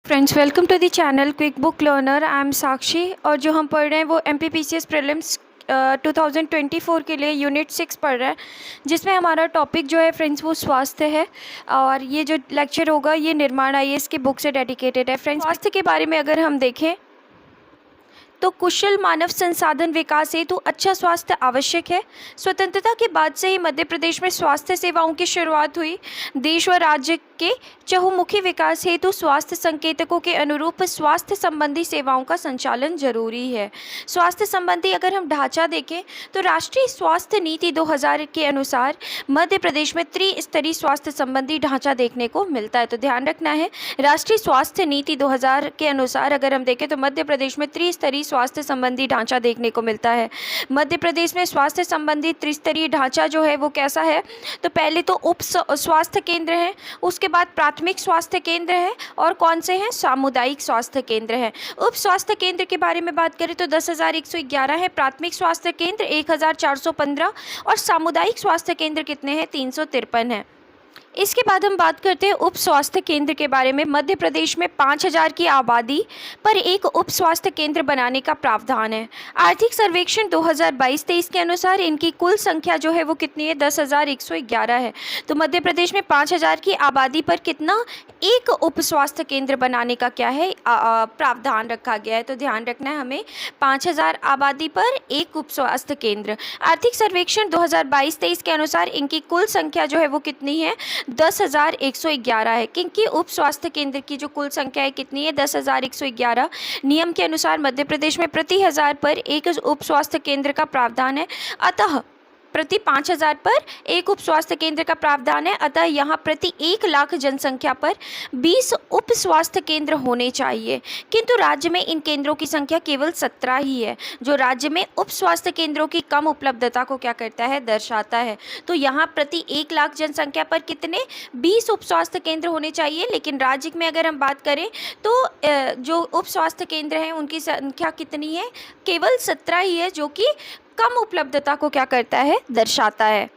Friends, welcome to the channel Quick Book Learner. I am Sakshi और जो हम पढ़ रहे हैं वो MPPCS प्रीलिम्स 2024 के लिए यूनिट 6 पढ़ रहे हैं, जिसमें हमारा टॉपिक जो है फ्रेंड्स वो स्वास्थ्य है। और ये जो लेक्चर होगा ये निर्माण IAS की बुक से डेडिकेटेड है। फ्रेंड्स, स्वास्थ्य के बारे में अगर हम देखें तो कुशल मानव संसाधन विकास हेतु अच्छा स्वास्थ्य आवश्यक है। स्वतंत्रता के बाद से ही मध्य प्रदेश में स्वास्थ्य सेवाओं की शुरुआत हुई। देश व राज्य के चहुमुखी विकास हेतु स्वास्थ्य संकेतकों के अनुरूप स्वास्थ्य संबंधी सेवाओं का संचालन जरूरी है। स्वास्थ्य संबंधी अगर हम ढांचा देखें तो राष्ट्रीय स्वास्थ्य नीति 2000 के अनुसार मध्य प्रदेश में त्रिस्तरीय स्वास्थ्य संबंधी ढांचा देखने को मिलता है। तो ध्यान रखना है, राष्ट्रीय स्वास्थ्य नीति 2000 के अनुसार अगर हम देखें तो मध्य प्रदेश में त्रिस्तरीय स्वास्थ्य संबंधी ढांचा देखने को मिलता है। मध्य प्रदेश में स्वास्थ्य संबंधी त्रिस्तरीय ढांचा जो है वो कैसा है, तो पहले तो उप स्वास्थ्य केंद्र है, उसके बाद प्राथमिक स्वास्थ्य केंद्र है और कौन से हैं, सामुदायिक स्वास्थ्य केंद्र है। उप स्वास्थ्य केंद्र के बारे में बात करें तो 10,111 है, प्राथमिक स्वास्थ्य केंद्र 1,415 और सामुदायिक स्वास्थ्य केंद्र कितने हैं, 353 है। इसके बाद हम बात करते हैं उप स्वास्थ्य केंद्र के बारे में। मध्य प्रदेश में 5,000 की आबादी पर एक उप स्वास्थ्य केंद्र बनाने का प्रावधान है। आर्थिक सर्वेक्षण 2022-23 के अनुसार इनकी कुल संख्या जो है वो कितनी है, 10,111 है। तो मध्य प्रदेश में 5,000 की आबादी पर कितना, एक उप स्वास्थ्य केंद्र बनाने का क्या है, प्रावधान रखा गया है। तो ध्यान रखना है हमें, 5,000 आबादी पर एक उप स्वास्थ्य केंद्र। आर्थिक सर्वेक्षण 2022-23 के अनुसार इनकी कुल संख्या जो है वो कितनी है, 10,111 है। क्योंकि उप स्वास्थ्य केंद्र की जो कुल संख्या है कितनी है, 10,111। नियम के अनुसार मध्य प्रदेश में प्रति 1,000 पर एक उप स्वास्थ्य केंद्र का प्रावधान है, अतः प्रति 5,000 पर एक उप स्वास्थ्य केंद्र का प्रावधान है। अतः यहाँ प्रति 1 लाख जनसंख्या पर 20 उप स्वास्थ्य केंद्र होने चाहिए, किंतु राज्य में इन केंद्रों की संख्या केवल 17 ही है, जो राज्य में उप स्वास्थ्य केंद्रों की कम उपलब्धता को क्या करता है, दर्शाता है। तो यहाँ प्रति 1 लाख जनसंख्या पर कितने, 20 उप स्वास्थ्य केंद्र होने चाहिए, लेकिन राज्य में अगर हम बात करें तो जो उप स्वास्थ्य केंद्र हैं उनकी संख्या कितनी है, केवल 17 ही है, जो कि कम उपलब्धता को क्या करता है, दर्शाता है।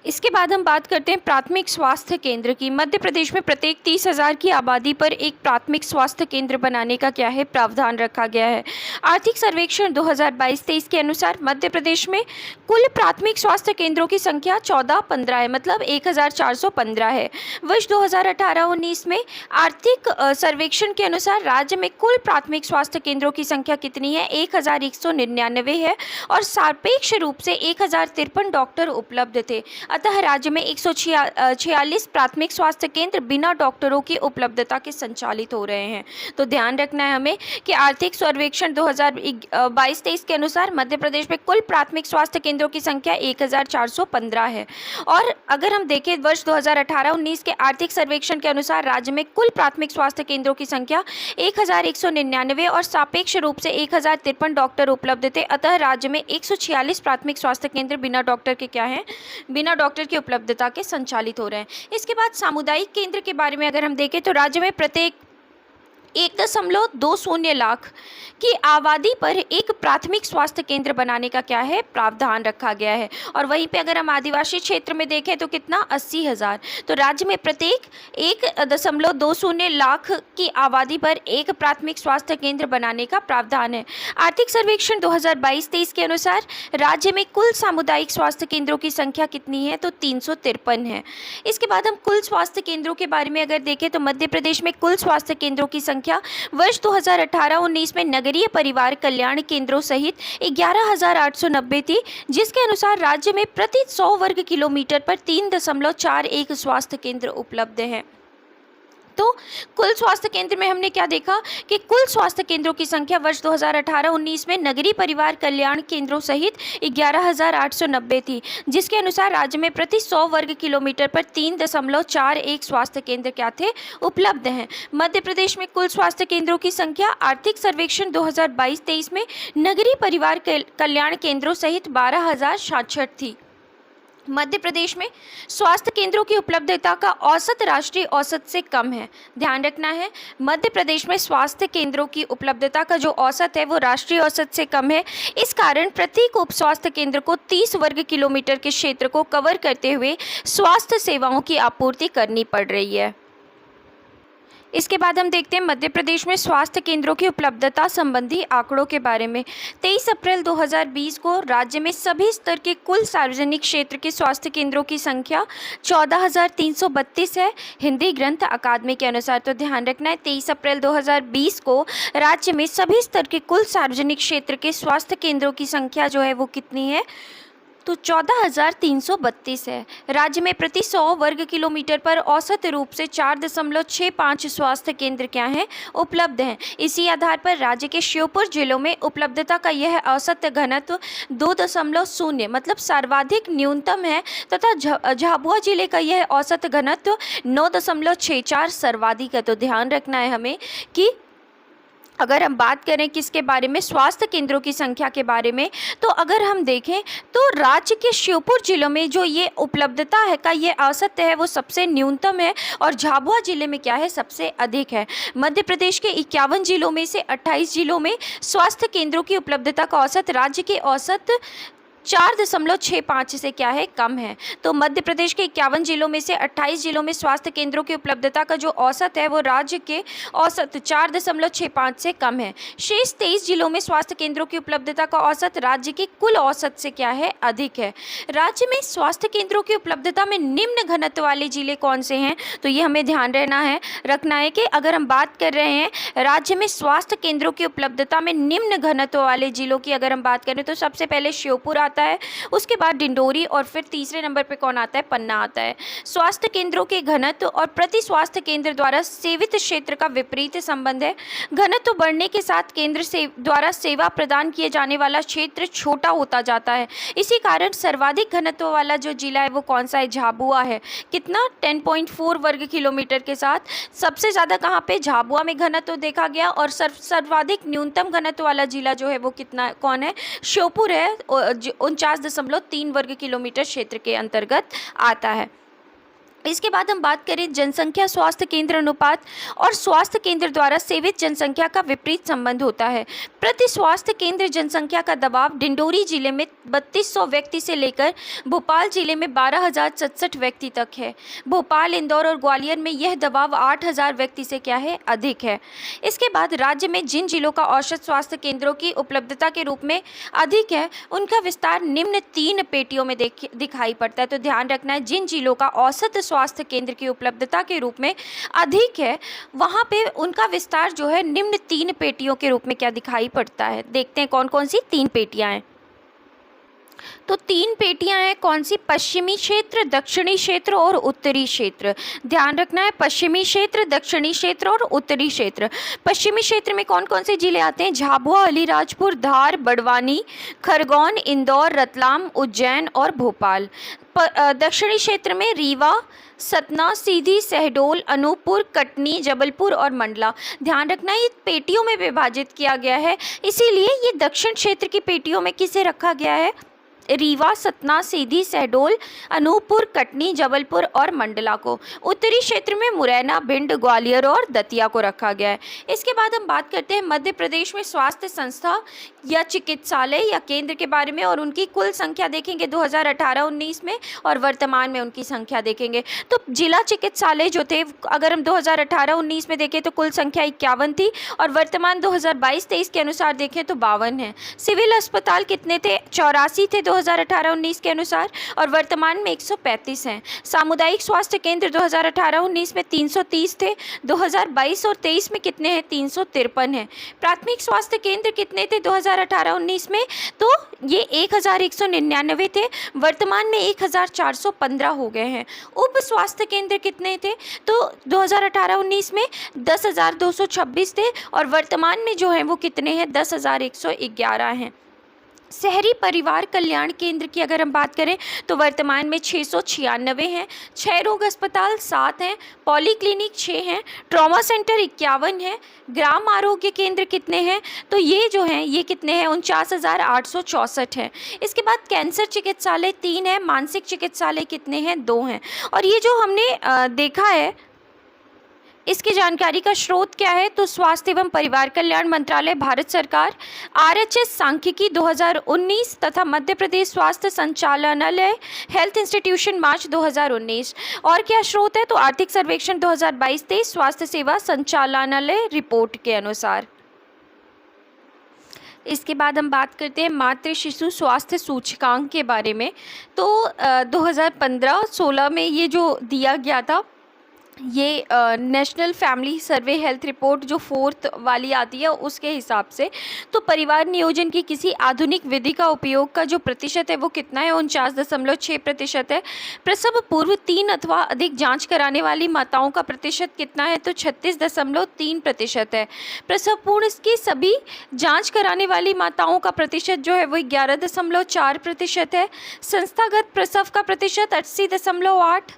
इसके बाद हम बात करते हैं प्राथमिक स्वास्थ्य केंद्र की। मध्य प्रदेश में प्रत्येक 30,000 की आबादी पर एक प्राथमिक स्वास्थ्य केंद्र बनाने का क्या है, प्रावधान रखा गया है। आर्थिक सर्वेक्षण 2022-23 के अनुसार मध्य प्रदेश में कुल प्राथमिक स्वास्थ्य केंद्रों की संख्या 1415 है, मतलब 1,415 है। वर्ष 2018-19 में आर्थिक सर्वेक्षण के अनुसार राज्य में कुल प्राथमिक स्वास्थ्य केंद्रों की संख्या कितनी है, 1,199 है और सापेक्ष रूप से 1,053 डॉक्टर उपलब्ध थे। अतः राज्य में 146 प्राथमिक स्वास्थ्य केंद्र बिना डॉक्टरों की उपलब्धता के संचालित हो रहे हैं। तो ध्यान रखना है हमें कि आर्थिक सर्वेक्षण 2022-23 के अनुसार मध्य प्रदेश में कुल प्राथमिक स्वास्थ्य केंद्रों की संख्या 1,415 है। और अगर हम देखें वर्ष 2018-19 के आर्थिक सर्वेक्षण के अनुसार राज्य में कुल प्राथमिक स्वास्थ्य केंद्रों की संख्या 1,199 और सापेक्ष रूप से 1,053 डॉक्टर उपलब्ध थे। अतः राज्य में 146 प्राथमिक स्वास्थ्य केंद्र बिना डॉक्टर के क्या हैं, बिना डॉक्टर की उपलब्धता के संचालित हो रहे हैं। इसके बाद सामुदायिक केंद्र के बारे में अगर हम देखें तो राज्य में प्रत्येक 1.20 लाख की आबादी पर एक प्राथमिक स्वास्थ्य केंद्र बनाने का क्या है, प्रावधान रखा गया है। और वहीं पे अगर हम आदिवासी क्षेत्र में देखें तो कितना, 80,000। तो राज्य में प्रत्येक 1.20 लाख की आबादी पर एक प्राथमिक स्वास्थ्य केंद्र बनाने का प्रावधान है। आर्थिक सर्वेक्षण 2022-23 के अनुसार राज्य में कुल सामुदायिक स्वास्थ्य केंद्रों की संख्या कितनी है, तो 353 है। इसके बाद हम कुल स्वास्थ्य केंद्रों के बारे में अगर देखें तो मध्य प्रदेश में कुल स्वास्थ्य केंद्रों की संख्या वर्ष 2018-19 में नगरीय परिवार कल्याण केंद्रों सहित 11,890 थी, जिसके अनुसार राज्य में प्रति 100 वर्ग किलोमीटर पर 3.41 स्वास्थ्य केंद्र उपलब्ध हैं। तो कुल स्वास्थ्य केंद्र में हमने क्या देखा कि कुल स्वास्थ्य केंद्रों की संख्या वर्ष 2018-19 में नगरीय परिवार कल्याण केंद्रों सहित 11,890 थी, जिसके अनुसार राज्य में प्रति 100 वर्ग किलोमीटर पर 3.41 स्वास्थ्य केंद्र क्या थे, उपलब्ध हैं। मध्य प्रदेश में कुल स्वास्थ्य केंद्रों की संख्या आर्थिक सर्वेक्षण 2022-23 में नगरीय परिवार कल्याण केंद्रों सहित 12,066 थी। मध्य प्रदेश में स्वास्थ्य केंद्रों की उपलब्धता का औसत राष्ट्रीय औसत से कम है। ध्यान रखना है, मध्य प्रदेश में स्वास्थ्य केंद्रों की उपलब्धता का जो औसत है वो राष्ट्रीय औसत से कम है। इस कारण प्रत्येक उप स्वास्थ्य केंद्र को 30 वर्ग किलोमीटर के क्षेत्र को कवर करते हुए स्वास्थ्य सेवाओं की आपूर्ति करनी पड़ रही है। इसके बाद हम देखते हैं मध्य प्रदेश में स्वास्थ्य केंद्रों की उपलब्धता संबंधी आंकड़ों के बारे में। 23 अप्रैल 2020 को राज्य में सभी स्तर के कुल सार्वजनिक क्षेत्र के स्वास्थ्य केंद्रों की संख्या 14,332 है, हिंदी ग्रंथ अकादमी के अनुसार। तो ध्यान रखना है, 23 अप्रैल 2020 को राज्य में सभी स्तर के कुल सार्वजनिक क्षेत्र के स्वास्थ्य केंद्रों की संख्या जो है वो कितनी है, तो 14,332 है। राज्य में प्रति 100 वर्ग किलोमीटर पर औसत रूप से 4.65 स्वास्थ्य केंद्र क्या हैं, उपलब्ध हैं। इसी आधार पर राज्य के श्योपुर जिलों में उपलब्धता का यह औसत घनत्व 2.0 मतलब सर्वाधिक न्यूनतम है, तथा झाबुआ जिले का यह औसत घनत्व 9.64 सर्वाधिक है। तो ध्यान रखना है हमें कि अगर हम बात करें किसके बारे में, स्वास्थ्य केंद्रों की संख्या के बारे में, तो अगर हम देखें तो राज्य के श्योपुर जिलों में जो ये उपलब्धता है का ये औसत है वो सबसे न्यूनतम है, और झाबुआ जिले में क्या है, सबसे अधिक है। मध्य प्रदेश के 51 जिलों में से 28 जिलों में स्वास्थ्य केंद्रों की उपलब्धता का औसत राज्य के औसत 4.65 से क्या है, कम है। तो मध्य प्रदेश के 51 जिलों में से 28 जिलों में स्वास्थ्य केंद्रों की उपलब्धता का जो औसत है वो राज्य के औसत 4.65 से कम है। शेष 23 जिलों में स्वास्थ्य केंद्रों की उपलब्धता का औसत राज्य के कुल औसत से क्या है, अधिक है। राज्य में स्वास्थ्य केंद्रों की उपलब्धता में निम्न घनत्व वाले जिले कौन से हैं, तो ये हमें ध्यान रखना है कि अगर हम बात कर रहे हैं राज्य में स्वास्थ्य केंद्रों की उपलब्धता में निम्न घनत्व वाले जिलों की अगर हम बात करें तो सबसे पहले श्योपुर आता है, उसके बाद डिंडोरी, और फिर तीसरे नंबर पे कौन आता है, पन्ना आता है। स्वास्थ्य केंद्रों के घनत्व और प्रति स्वास्थ्य केंद्र द्वारा सेवित क्षेत्र का विपरीत संबंध है। घनत्व बढ़ने के साथ केंद्र से द्वारा सेवा प्रदान किए जाने वाला क्षेत्र छोटा होता जाता है। इसी कारण सर्वाधिक घनत्व वाला जो जिला है वो कौन सा है, झाबुआ है। कितना, 10.4 वर्ग किलोमीटर के साथ सबसे ज़्यादा कहाँ पे, झाबुआ में घनत्व देखा गया, और सर्वाधिक न्यूनतम घनत्व वाला जिला जो है वो कितना, कौन है, श्योपुर है, 49.3 वर्ग किलोमीटर क्षेत्र के अंतर्गत आता है। इसके बाद हम बात करें जनसंख्या स्वास्थ्य केंद्र अनुपात और स्वास्थ्य केंद्र द्वारा सेवित जनसंख्या का विपरीत संबंध होता है। प्रति स्वास्थ्य केंद्र जनसंख्या का दबाव डिंडोरी जिले में 3200 व्यक्ति से लेकर भोपाल जिले में 12,067 व्यक्ति तक है। भोपाल, इंदौर और ग्वालियर में यह दबाव 8,000 व्यक्ति से क्या है, अधिक है। इसके बाद राज्य में जिन जिलों का औसत स्वास्थ्य केंद्रों की उपलब्धता के रूप में अधिक है उनका विस्तार निम्न 3 पेटियों में दिखाई पड़ता है। तो ध्यान रखना है, जिन जिलों का औसत स्वास्थ्य केंद्र की उपलब्धता के रूप में अधिक है वहाँ पे उनका विस्तार जो है निम्न 3 पेटियों के रूप में क्या दिखाई पड़ता है। देखते हैं कौन कौन सी 3 पेटियां हैं। तो 3 पेटियां हैं, कौन सी, पश्चिमी क्षेत्र, दक्षिणी क्षेत्र और उत्तरी क्षेत्र। ध्यान रखना है, पश्चिमी क्षेत्र, दक्षिणी क्षेत्र और उत्तरी क्षेत्र। पश्चिमी क्षेत्र में कौन कौन से जिले आते हैं, झाबुआ, अलीराजपुर, धार, बड़वानी, खरगोन, इंदौर, रतलाम, उज्जैन और भोपाल। दक्षिणी क्षेत्र में रीवा, सतना, सीधी, शहडोल, अनूपपुर, कटनी, जबलपुर और मंडला। ध्यान रखना ये पेटियों में विभाजित किया गया है, इसीलिए ये दक्षिण क्षेत्र की पेटियों में किसे रखा गया है, रीवा, सतना, सीधी, शहडोल, अनूपपुर, कटनी, जबलपुर और मंडला को। उत्तरी क्षेत्र में मुरैना, भिंड, ग्वालियर और दतिया को रखा गया है। इसके बाद हम बात करते हैं मध्य प्रदेश में स्वास्थ्य संस्था या चिकित्सालय या केंद्र के बारे में, और उनकी कुल संख्या देखेंगे 2018-19 में और वर्तमान में उनकी संख्या देखेंगे। तो जिला चिकित्सालय जो थे अगर हम 2018-19 में देखें तो कुल संख्या 51 थी, और वर्तमान 2022-23 के अनुसार देखें तो 52 है। सिविल अस्पताल कितने थे, 84 थे 2018-19 के अनुसार, और वर्तमान में 135 हैं। सामुदायिक स्वास्थ्य केंद्र 2018-19 में 330 थे, 2022 और 23 में कितने हैं, 353 हैं। प्राथमिक स्वास्थ्य केंद्र कितने थे 2018-19 में, तो ये 1199 थे, वर्तमान में 1415 हो गए हैं। उप स्वास्थ्य केंद्र कितने थे, तो 2018-19 में 10,226 थे, और वर्तमान में जो है वो कितने हैं, 10,111 हैं। शहरी परिवार कल्याण केंद्र की अगर हम बात करें तो वर्तमान में 696 हैं। 6 रोग अस्पताल 7 हैं, पॉलीक्लिनिक 6 हैं, ट्रॉमा सेंटर 51 हैं। ग्राम आरोग्य केंद्र कितने हैं, तो ये जो हैं ये कितने हैं, 49,864 हैं। इसके बाद कैंसर चिकित्सालय 3 है, मानसिक चिकित्सालय कितने हैं, 2 हैं। और ये जो हमने देखा है इसकी जानकारी का स्रोत क्या है? तो स्वास्थ्य एवं परिवार कल्याण मंत्रालय, भारत सरकार, आरएचएस सांख्यिकी 2019 तथा मध्य प्रदेश स्वास्थ्य संचालनालय, हेल्थ इंस्टीट्यूशन, मार्च 2019। और क्या स्रोत है? तो आर्थिक सर्वेक्षण 2022-23 स्वास्थ्य सेवा संचालनालय रिपोर्ट के अनुसार। इसके बाद हम बात करते हैं मातृ शिशु स्वास्थ्य सूचकांक के बारे में। तो 2015-16 में ये जो दिया गया था, ये नेशनल फैमिली सर्वे हेल्थ रिपोर्ट जो 4th वाली आती है उसके हिसाब से, तो परिवार नियोजन की किसी आधुनिक विधि का उपयोग का जो प्रतिशत है वो कितना है? 49.6% है। प्रसव पूर्व 3 अथवा अधिक जांच कराने वाली माताओं का प्रतिशत कितना है? तो 36.3% है। प्रसव पूर्व की सभी जांच कराने वाली माताओं का प्रतिशत जो है वो 11.4% है। संस्थागत प्रसव का प्रतिशत 80.8।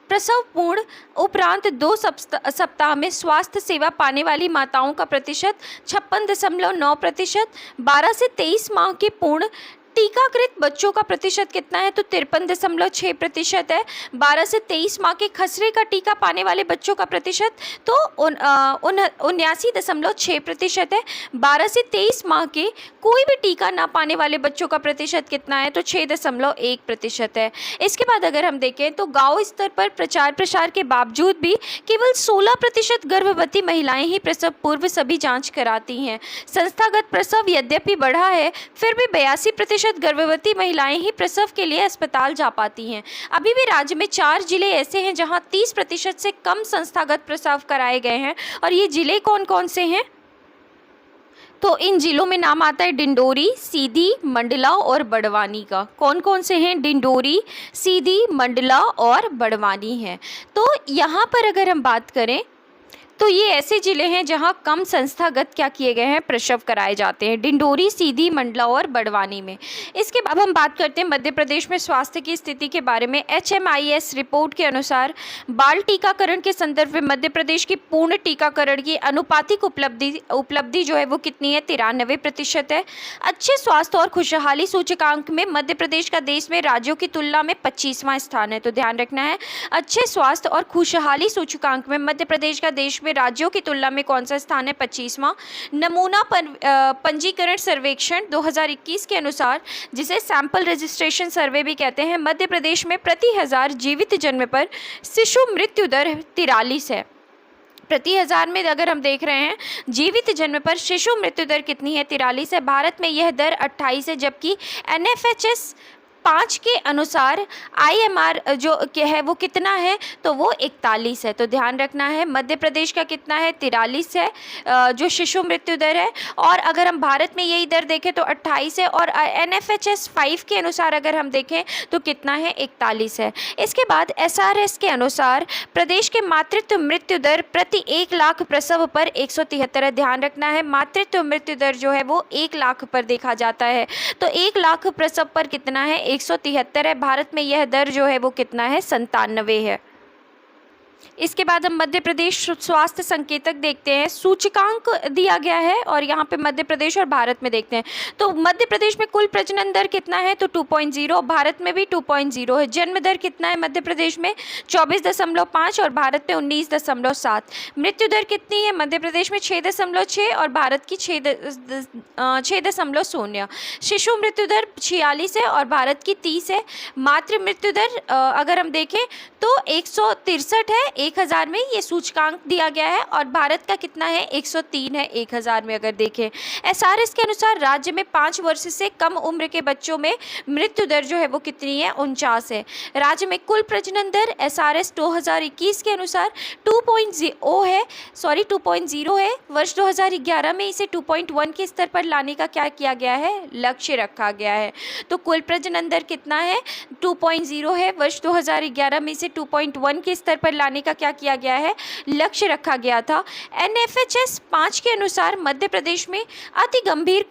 प्रसव पूर्ण उपरांत 2 सप्ताह में स्वास्थ्य सेवा पाने वाली माताओं का प्रतिशत 56.9%। 12 से 23 माह के पूर्ण टीकाकृत बच्चों का प्रतिशत कितना है? तो 53.6% है। 12 से 23 माह के खसरे का टीका पाने वाले बच्चों का प्रतिशत तो 79.6% है। 12 से 23 माह के कोई भी टीका ना पाने वाले बच्चों का प्रतिशत कितना है? तो 6.1% है। इसके बाद अगर हम देखें तो गांव स्तर पर प्रचार प्रसार के बावजूद भी केवल 16% गर्भवती महिलाएं ही प्रसव पूर्व सभी जांच कराती हैं। संस्थागत प्रसव यद्यपि बढ़ा है, फिर भी 82% गर्भवती महिलाएं ही प्रसव के लिए अस्पताल जा पाती हैं। अभी भी राज्य में 4 जिले ऐसे हैं जहां 30% से कम संस्थागत प्रसव कराए गए हैं। और ये जिले कौन कौन से हैं? तो इन जिलों में नाम आता है डिंडोरी, सीधी, मंडला और बड़वानी का। कौन कौन से हैं? डिंडोरी, सीधी, मंडला और बड़वानी हैं। तो यहाँ पर अगर हम बात करें तो ये ऐसे ज़िले हैं जहाँ कम संस्थागत क्या किए गए हैं? प्रसव कराए जाते हैं, डिंडोरी, सीधी, मंडला और बड़वानी में। इसके बाद हम बात करते हैं मध्य प्रदेश में स्वास्थ्य की स्थिति के बारे में। HMIS रिपोर्ट के अनुसार बाल टीकाकरण के संदर्भ में मध्य प्रदेश की पूर्ण टीकाकरण की अनुपातिक उपलब्धि जो है वो कितनी है? 93% है। अच्छे स्वास्थ्य और खुशहाली सूचकांक में मध्य प्रदेश का देश में राज्यों की तुलना में 25वां स्थान है। तो ध्यान रखना है, अच्छे स्वास्थ्य और खुशहाली सूचकांक में मध्य प्रदेश का देश में राज्यों की तुलना में कौन सा स्थान है? 25वां। नमूना पंजीकरण सर्वेक्षण 2021 के अनुसार, जिसे सैंपल रजिस्ट्रेशन सर्वे भी कहते हैं, मध्य प्रदेश में प्रति 1000 जीवित जन्म पर शिशु मृत्यु दर 43 है। प्रति 1000 में अगर हम देख रहे हैं जीवित जन्म पर शिशु मृत्यु दर कितनी है? 43 है। भारत में यह दर 28 है, जबकि NFHS 5 के अनुसार IMR जो है वो कितना है? तो वो 41 है। तो ध्यान रखना है, मध्य प्रदेश का कितना है? 43 है जो शिशु मृत्यु दर है। और अगर हम भारत में यही दर देखें तो 28 है। और NFHS 5 के अनुसार अगर हम देखें तो कितना है? 41 है। इसके बाद SRS के अनुसार प्रदेश के मातृत्व मृत्यु दर प्रति 1 लाख प्रसव पर 173 है। ध्यान रखना है, मातृत्व मृत्यु दर जो है वो 1 लाख पर देखा जाता है। तो 1 लाख प्रसव पर कितना है? 173 है। भारत में यह दर जो है वो कितना है? 97 है। इसके बाद हम मध्य प्रदेश स्वास्थ्य संकेतक देखते हैं। सूचकांक दिया गया है और यहाँ पे मध्य प्रदेश और भारत में देखते हैं। तो मध्य प्रदेश में कुल प्रजनन दर कितना है? तो 2.0। भारत में भी 2.0 है। जन्म दर कितना है मध्य प्रदेश में? 24.5 और भारत में 19.7। मृत्यु दर कितनी है? मध्य प्रदेश में 6.6 और भारत की 6.0। शिशु मृत्यु दर 46 है और भारत की 30 है। मातृ मृत्यु दर अगर हम देखें तो 163 है 1000 में, ये सूचकांक दिया गया है। और भारत का कितना है? 103 है 1000 में अगर देखें। SRS के अनुसार राज्य में 5 वर्ष से कम उम्र के बच्चों में मृत्यु दर जो है वो कितनी है? 49 है। राज्य में कुल प्रजनन दर SRS 2021 के अनुसार 2.0 है। वर्ष 2011 में इसे 2.1 के स्तर पर लाने का क्या किया गया है? लक्ष्य रखा गया है। तो कुल प्रजनन दर कितना है? 2.0 है। वर्ष 2011 में इसे 2.1 के स्तर पर लाने का क्या किया गया है? लक्ष्य रखा गया था। NFHS 5 के अनुसार मध्य प्रदेश में अति गंभीर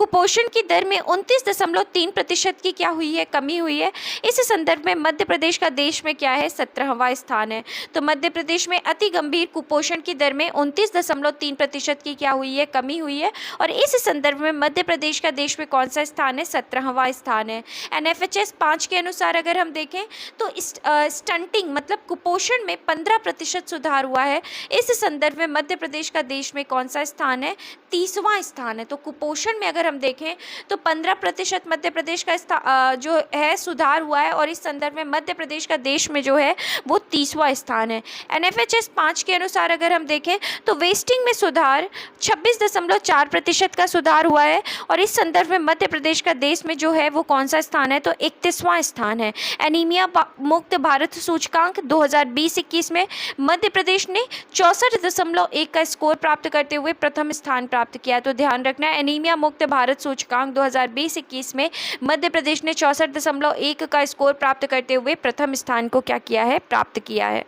कुपोषण की दर में 29.3% की क्या हुई है, कमी हुई है। इस संदर्भ में मध्य प्रदेश का देश में क्या है, 17वां स्थान है। तो मध्य प्रदेश में अति गंभीर कुपोषण की दर में 29.3% की क्या हुई है, कमी हुई है। और इस संदर्भ में मध्य प्रदेश का देश में कौन सा स्थान है, 17वां स्थान है। NFHS 5 के अनुसार अगर हम देखें तो स्टंटिंग मतलब कुपोषण में 15% सुधार हुआ है। इस संदर्भ में मध्य प्रदेश का देश में कौन सा स्थान है, 30वां स्थान है। तो कुपोषण में अगर हम देखें तो 15% मध्य प्रदेश का जो है सुधार हुआ है, और इस संदर्भ में मध्य प्रदेश का देश में जो है वो 30वां स्थान है। NFHS 5 के अनुसार अगर हम देखें तो वेस्टिंग में सुधार 26.4% का सुधार हुआ है, और इस संदर्भ में मध्य प्रदेश का देश में जो है वो कौन सा स्थान है, तो 31वां स्थान है। एनीमिया मुक्त भारत सूचकांक 2020-21 में मध्य प्रदेश ने 64.1 का स्कोर प्राप्त करते हुए प्रथम स्थान प्राप्त किया। तो ध्यान रखना है, एनीमिया मुक्त भारत सूचकांक 2020-21 में मध्य प्रदेश ने 64.1 का स्कोर प्राप्त करते हुए प्रथम स्थान को क्या किया है, प्राप्त किया है।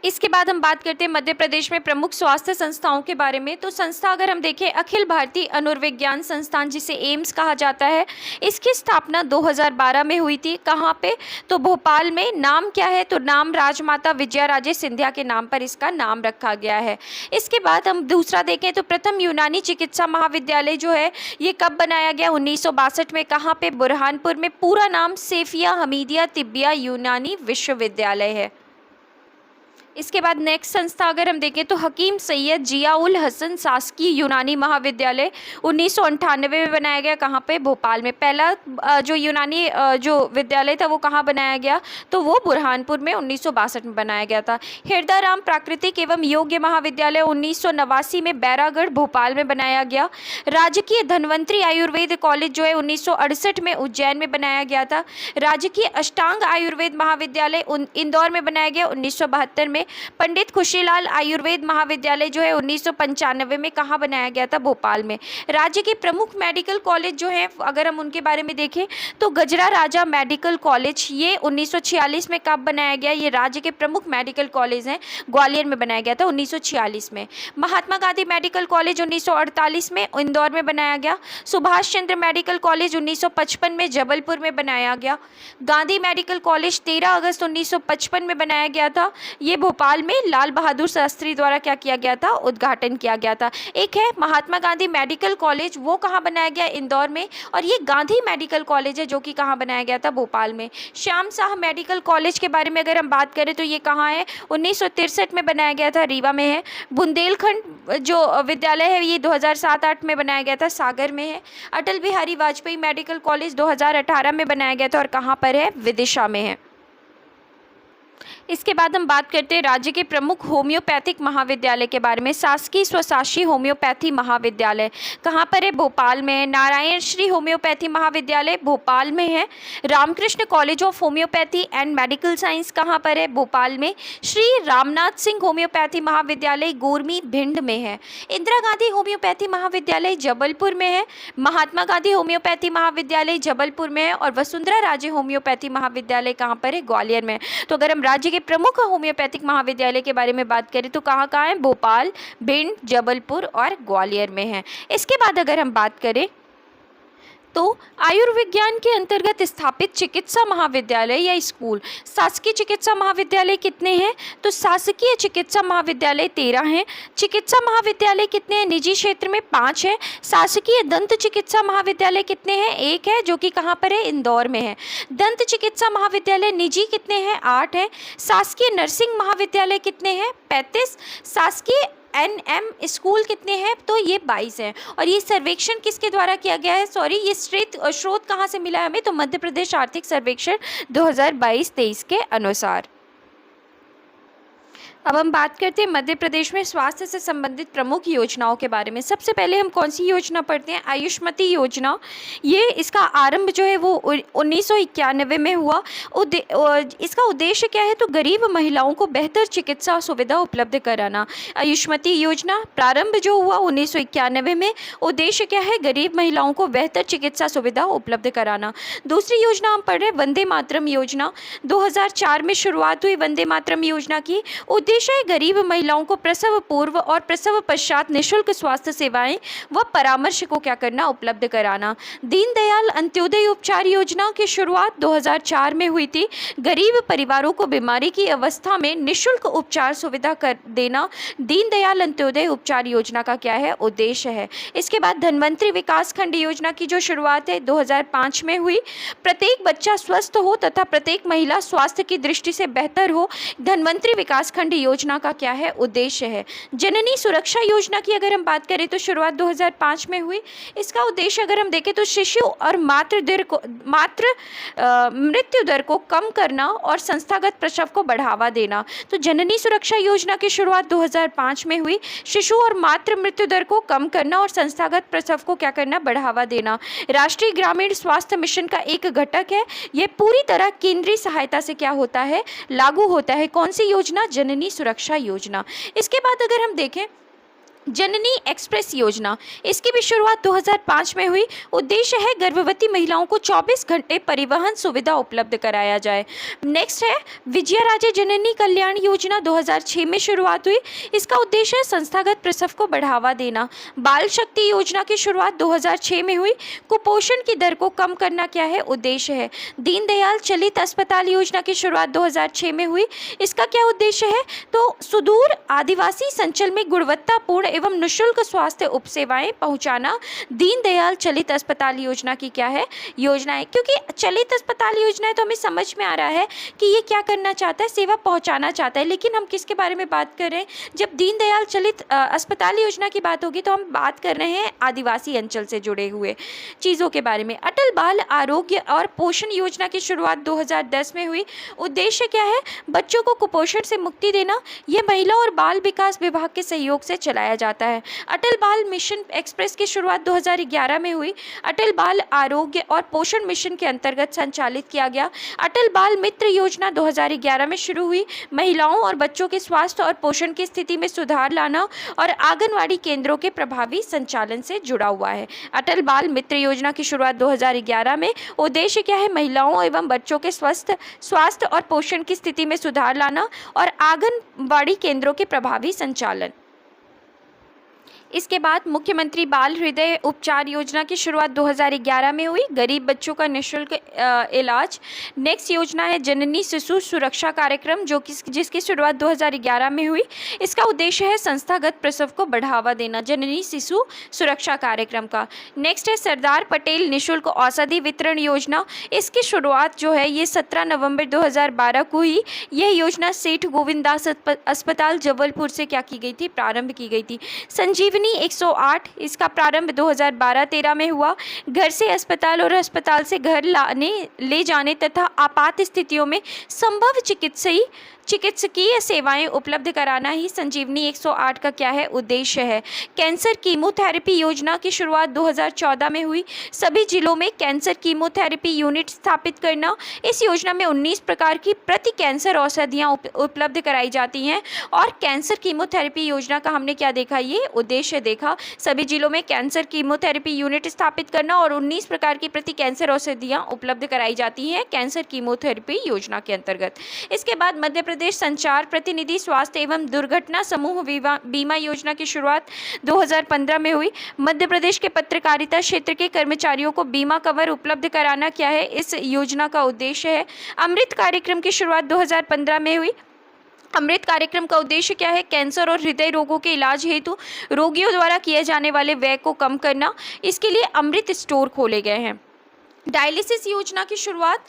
इसके बाद हम बात करते हैं मध्य प्रदेश में प्रमुख स्वास्थ्य संस्थाओं के बारे में। तो संस्था अगर हम देखें, अखिल भारतीय आयुर्विज्ञान संस्थान जिसे एम्स कहा जाता है, इसकी स्थापना 2012 में हुई थी। कहाँ पे, तो भोपाल में। नाम क्या है, तो नाम राजमाता विजया राजे सिंधिया के नाम पर इसका नाम रखा गया है। इसके बाद हम दूसरा देखें तो प्रथम यूनानी चिकित्सा महाविद्यालय जो है ये कब बनाया गया, 1962 में। कहाँ पे, बुरहानपुर में। पूरा नाम सैफिया हमीदिया तिब्बिया यूनानी विश्वविद्यालय है। इसके बाद नेक्स्ट संस्था अगर हम देखें तो हकीम सैयद जियाउल हसन शासकीय यूनानी महाविद्यालय 1998 में बनाया गया। कहाँ पे, भोपाल में। पहला जो यूनानी जो विद्यालय था वो कहाँ बनाया गया, तो वो बुरहानपुर में 1962 में बनाया गया था। हृदयराम प्राकृतिक एवं योग्य महाविद्यालय 1989 में बैरागढ़ भोपाल में बनाया गया। राजकीय धन्वंतरी आयुर्वेद कॉलेज जो है 1968 में उज्जैन में बनाया गया था। राजकीय अष्टांग आयुर्वेद महाविद्यालय इंदौर में बनाया गया 1972 में। पंडित खुशीलाल आयुर्वेद महाविद्यालय जो है 1995 में कहाँ बनाया गया था, भोपाल में। राज्य के प्रमुख मेडिकल कॉलेज जो हैं अगर हम उनके बारे में देखें तो गजरा राजा मेडिकल कॉलेज ये 1946 में कब बनाया गया, ये राज्य के प्रमुख मेडिकल कॉलेज हैं, ग्वालियर में बनाया गया था 1946 में। महात्मा गांधी मेडिकल कॉलेज 1948 में इंदौर में बनाया गया। सुभाष चंद्र मेडिकल कॉलेज 1955 में जबलपुर में बनाया गया। गांधी मेडिकल कॉलेज 13 अगस्त 1955 में बनाया गया था। ये भोपाल में लाल बहादुर शास्त्री द्वारा क्या किया गया था, उद्घाटन किया गया था। एक है महात्मा गांधी मेडिकल कॉलेज, वो कहाँ बनाया गया, इंदौर में। और ये गांधी मेडिकल कॉलेज है जो कि कहाँ बनाया गया था, भोपाल में। श्याम शाह मेडिकल कॉलेज के बारे में अगर हम बात करें तो ये कहाँ है, 1963 में बनाया गया था, रीवा में है। बुंदेलखंड जो विद्यालय है ये 2007-8 में बनाया गया था, सागर में है। अटल बिहारी वाजपेयी मेडिकल कॉलेज 2018 में बनाया गया था और कहाँ पर है, विदिशा में है। इसके बाद हम बात करते हैं राज्य के प्रमुख होम्योपैथिक महाविद्यालय के बारे में। शासकीय स्वशासी होम्योपैथी महाविद्यालय कहाँ पर है, भोपाल में है। नारायण श्री होम्योपैथी महाविद्यालय भोपाल में है। Ramakrishna college of homoeopathy and medical science कहाँ पर है, भोपाल में। श्री रामनाथ सिंह होम्योपैथी महाविद्यालय गोरमी भिंड में है। इंदिरा गांधी होम्योपैथी महाविद्यालय जबलपुर में है। महात्मा गांधी होम्योपैथी महाविद्यालय जबलपुर में है। और वसुंधरा राजे होम्योपैथी महाविद्यालय कहाँ पर है, ग्वालियर में। तो अगर हम राज्य के प्रमुख होम्योपैथिक महाविद्यालय के बारे में बात करें तो कहाँ कहाँ है, भोपाल, भिंड, जबलपुर और ग्वालियर में है। इसके बाद अगर हम बात करें तो आयुर्विज्ञान के अंतर्गत स्थापित चिकित्सा महाविद्यालय या स्कूल, शासकीय चिकित्सा महाविद्यालय कितने हैं, तो शासकीय चिकित्सा महाविद्यालय 13 हैं। चिकित्सा महाविद्यालय कितने हैं, निजी क्षेत्र में 5 है। शासकीय दंत चिकित्सा महाविद्यालय कितने हैं, 1 है जो कि कहाँ पर है, इंदौर में है। दंत चिकित्सा महाविद्यालय निजी कितने हैं, 8 है। शासकीय नर्सिंग महाविद्यालय कितने हैं, 35। शासकीय NM स्कूल कितने हैं, तो ये 22 हैं। और ये सर्वेक्षण किसके द्वारा किया गया है, ये स्रोत कहाँ से मिला है हमें, तो मध्य प्रदेश आर्थिक सर्वेक्षण 2022-23 के अनुसार। अब हम बात करते हैं मध्य प्रदेश में स्वास्थ्य से संबंधित प्रमुख योजनाओं के बारे में। सबसे पहले हम कौन सी योजना पढ़ते हैं, आयुष्मती योजना। ये इसका आरंभ जो है वो 1991 में हुआ। इसका उद्देश्य क्या है, तो गरीब महिलाओं को बेहतर चिकित्सा सुविधा उपलब्ध कराना। आयुष्मती योजना प्रारंभ जो हुआ 1991 में, उद्देश्य क्या है, गरीब महिलाओं को बेहतर चिकित्सा सुविधा उपलब्ध कराना। दूसरी योजना हम पढ़ रहे हैं वंदे मातरम योजना। 2004 में शुरुआत हुई वंदे मातरम योजना की। उद्देश्य उद्देश्य है गरीब महिलाओं को प्रसव पूर्व और प्रसव पश्चात निःशुल्क स्वास्थ्य सेवाएं व परामर्श को क्या करना, उपलब्ध कराना। दीनदयाल अंत्योदय उपचार योजना की शुरुआत 2004 में हुई थी। गरीब परिवारों को बीमारी की अवस्था में निःशुल्क उपचार सुविधा कर देना दीनदयाल अंत्योदय उपचार योजना का क्या है, उद्देश्य है। इसके बाद धन्वंतरी विकास खंड योजना की जो शुरुआत है 2005 में हुई। प्रत्येक बच्चा स्वस्थ हो तथा प्रत्येक महिला स्वास्थ्य की दृष्टि से बेहतर हो, धन्वंतरी विकास खंड योजना का क्या है, उद्देश्य है। जननी सुरक्षा योजना की अगर हम बात करें तो शुरुआत 2005 में हुई। इसका उद्देश्य अगर हम देखें तो शिशु और मातृ मृत्यु दर को कम करना और संस्थागत प्रसव को बढ़ावा देना। तो जननी सुरक्षा योजना की शुरुआत 2005 में हुई। शिशु और मातृ मृत्यु दर को कम करना और संस्थागत प्रसव को क्या करना, बढ़ावा देना। राष्ट्रीय ग्रामीण स्वास्थ्य मिशन का एक घटक है। यह पूरी तरह केंद्रीय सहायता से क्या होता है, लागू होता है। कौन सी योजना, जननी सुरक्षा योजना। इसके बाद अगर हम देखें जननी एक्सप्रेस योजना, इसकी भी शुरुआत 2005 में हुई। उद्देश्य है गर्भवती महिलाओं को 24 घंटे परिवहन सुविधा उपलब्ध कराया जाए। नेक्स्ट है विजयाराजे जननी कल्याण योजना, 2006 में शुरुआत हुई। इसका उद्देश्य है संस्थागत प्रसव को बढ़ावा देना। बाल शक्ति योजना की शुरुआत 2006 में हुई। कुपोषण की दर को कम करना क्या है, उद्देश्य है। दीनदयाल चलित अस्पताल योजना की शुरुआत 2006 में हुई। इसका क्या उद्देश्य है, तो सुदूर आदिवासी संचल में गुणवत्तापूर्ण एवं निःशुल्क स्वास्थ्य उपसेवाएं पहुंचाना दीनदयाल चलित अस्पताल योजना की क्या है, योजना है। क्योंकि चलित अस्पताल योजना है तो हमें समझ में आ रहा है कि ये क्या करना चाहता है, सेवा पहुंचाना चाहता है। लेकिन हम किसके बारे में बात कर रहे हैं, जब दीनदयाल चलित अस्पताल योजना की बात होगी तो हम बात कर रहे हैं आदिवासी अंचल से जुड़े हुए चीज़ों के बारे में। अटल बाल आरोग्य और पोषण योजना की शुरुआत 2010 में हुई। उद्देश्य क्या है, बच्चों को कुपोषण से मुक्ति देना। यह महिला और बाल विकास विभाग के सहयोग से चलाया जाता है। अटल बाल मिशन एक्सप्रेस की शुरुआत 2011 में हुई। अटल बाल आरोग्य और पोषण मिशन के अंतर्गत संचालित किया गया। अटल बाल मित्र योजना 2011 में शुरू हुई। महिलाओं और बच्चों के स्वास्थ्य और पोषण की स्थिति में सुधार लाना और आंगनवाड़ी केंद्रों के प्रभावी संचालन से जुड़ा हुआ है। अटल बाल मित्र योजना की शुरुआत 2011 में। उद्देश्य क्या है, महिलाओं एवं बच्चों के स्वास्थ्य और पोषण की स्थिति में सुधार लाना और आंगनवाड़ी केंद्रों के प्रभावी संचालन। इसके बाद मुख्यमंत्री बाल हृदय उपचार योजना की शुरुआत 2011 में हुई। गरीब बच्चों का निःशुल्क इलाज। नेक्स्ट योजना है जननी शिशु सुरक्षा कार्यक्रम, जिसकी शुरुआत 2011 में हुई। इसका उद्देश्य है संस्थागत प्रसव को बढ़ावा देना, जननी शिशु सुरक्षा कार्यक्रम का। नेक्स्ट है सरदार पटेल निःशुल्क औषधि वितरण योजना। इसकी शुरुआत जो है ये 17 नवंबर 2012 को हुई। यह योजना सेठ गोविंद दास अस्पताल जबलपुर से क्या की गई थी, प्रारंभ की गई थी। संजीवनी 108, इसका प्रारंभ 2012-13 में हुआ। घर से अस्पताल और अस्पताल से घर ले जाने तथा आपात स्थितियों में संभव चिकित्सकीय सेवाएं उपलब्ध कराना ही संजीवनी 108 का क्या है, उद्देश्य है। कैंसर कीमोथेरेपी योजना की शुरुआत 2014 में हुई। सभी जिलों में कैंसर कीमोथेरेपी यूनिट स्थापित करना। इस योजना में 19 प्रकार की प्रति कैंसर औषधियां उपलब्ध कराई जाती हैं। और कैंसर कीमोथेरेपी योजना का हमने क्या देखा, ये उद्देश्य देखा। सभी जिलों में कैंसर कीमोथेरेपी यूनिट स्थापित करना और 19 प्रकार की प्रति कैंसर औषधियां उपलब्ध कराई जाती हैं कैंसर कीमोथेरेपी योजना के अंतर्गत। इसके बाद मध्य प्रदेश संचार प्रतिनिधि स्वास्थ्य एवं दुर्घटना समूह बीमा योजना की शुरुआत 2015 में हुई। मध्य प्रदेश के पत्रकारिता क्षेत्र के कर्मचारियों को बीमा कवर उपलब्ध कराना क्या है, इस योजना का उद्देश्य है। अमृत कार्यक्रम की शुरुआत 2015 में हुई। अमृत कार्यक्रम का उद्देश्य क्या है, कैंसर और हृदय रोगों के इलाज हेतु रोगियों द्वारा किए जाने वाले व्यय को कम करना। इसके लिए अमृत स्टोर खोले गए हैं। डायलिसिस योजना की शुरुआत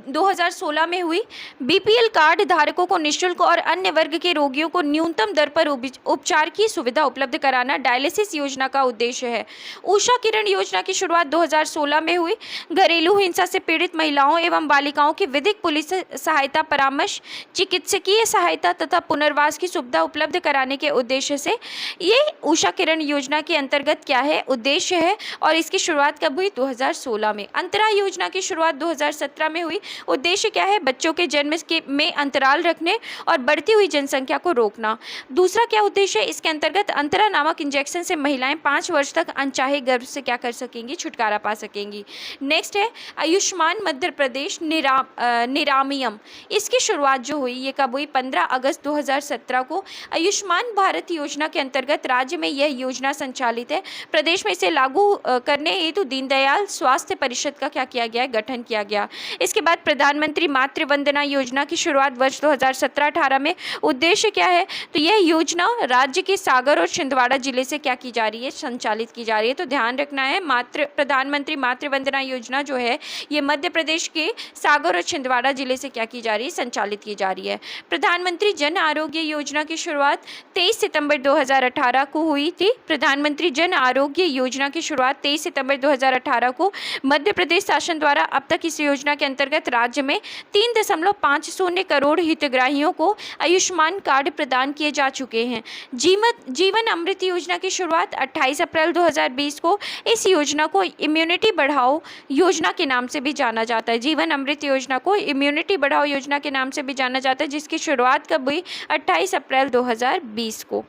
2016 में हुई। बीपीएल कार्ड धारकों को निःशुल्क और अन्य वर्ग के रोगियों को न्यूनतम दर पर उपचार की सुविधा उपलब्ध कराना डायलिसिस योजना का उद्देश्य है। उषा किरण योजना की शुरुआत 2016 में हुई। घरेलू हिंसा से पीड़ित महिलाओं एवं बालिकाओं की विधिक पुलिस सहायता, परामर्श, चिकित्सकीय सहायता तथा पुनर्वास की सुविधा उपलब्ध कराने के उद्देश्य से ये उषा किरण योजना के अंतर्गत क्या है, उद्देश्य है। और इसकी शुरुआत कब हुई, 2016 में। अंतरा योजना की शुरुआत 2017 में हुई। उद्देश्य क्या है? बच्चों के जन्म में अंतराल रखने और बढ़ती हुई जनसंख्या को रोकना। दूसरा क्या उद्देश्य है? इसके अंतर्गत अंतरा नामक इंजेक्शन से महिलाएं 5 वर्ष तक अनचाहे गर्भ से क्या कर सकेंगी? छुटकारा पा सकेंगी। नेक्स्ट है आयुष्मान मध्य प्रदेश निरामियम। इसकी शुरुआत जो हुई ये कब हुई? 15 अगस्त 2017 को। आयुष्मान भारत योजना के अंतर्गत राज्य में यह योजना संचालित है। प्रदेश में इसे लागू करने हेतु दीनदयाल स्वास्थ्य परिषद का क्या किया गया है? गठन किया गया। इसके बाद प्रधानमंत्री मातृ वंदना योजना की शुरुआत वर्ष 2017-18 में। उद्देश्य क्या है? तो यह योजना राज्य के सागर और छिंदवाड़ा जिले से क्या की जा रही है? संचालित की जा रही है। तो ध्यान रखना है, प्रधानमंत्री मातृ वंदना योजना जो है ये मध्य प्रदेश के सागर और छिंदवाड़ा जिले से क्या की जा रही है? संचालित की जा रही है। प्रधानमंत्री जन आरोग्य योजना की शुरुआत 23 सितंबर 2018 को हुई थी। प्रधानमंत्री जन आरोग्य योजना की शुरुआत 23 सितंबर 2018 को मध्य प्रदेश शासन द्वारा। अब तक इस योजना के अंतर्गत राज्य में 3.50 करोड़ हितग्राहियों को आयुष्मान कार्ड प्रदान किए जा चुके हैं। जीवन अमृत योजना की शुरुआत 28 अप्रैल 2020 को। इस योजना को इम्यूनिटी बढ़ाओ योजना के नाम से भी जाना जाता है। जीवन अमृत योजना को इम्यूनिटी बढ़ाओ योजना के नाम से भी जाना जाता है, जिसकी शुरुआत कब हुई? 28 अप्रैल 2020 को।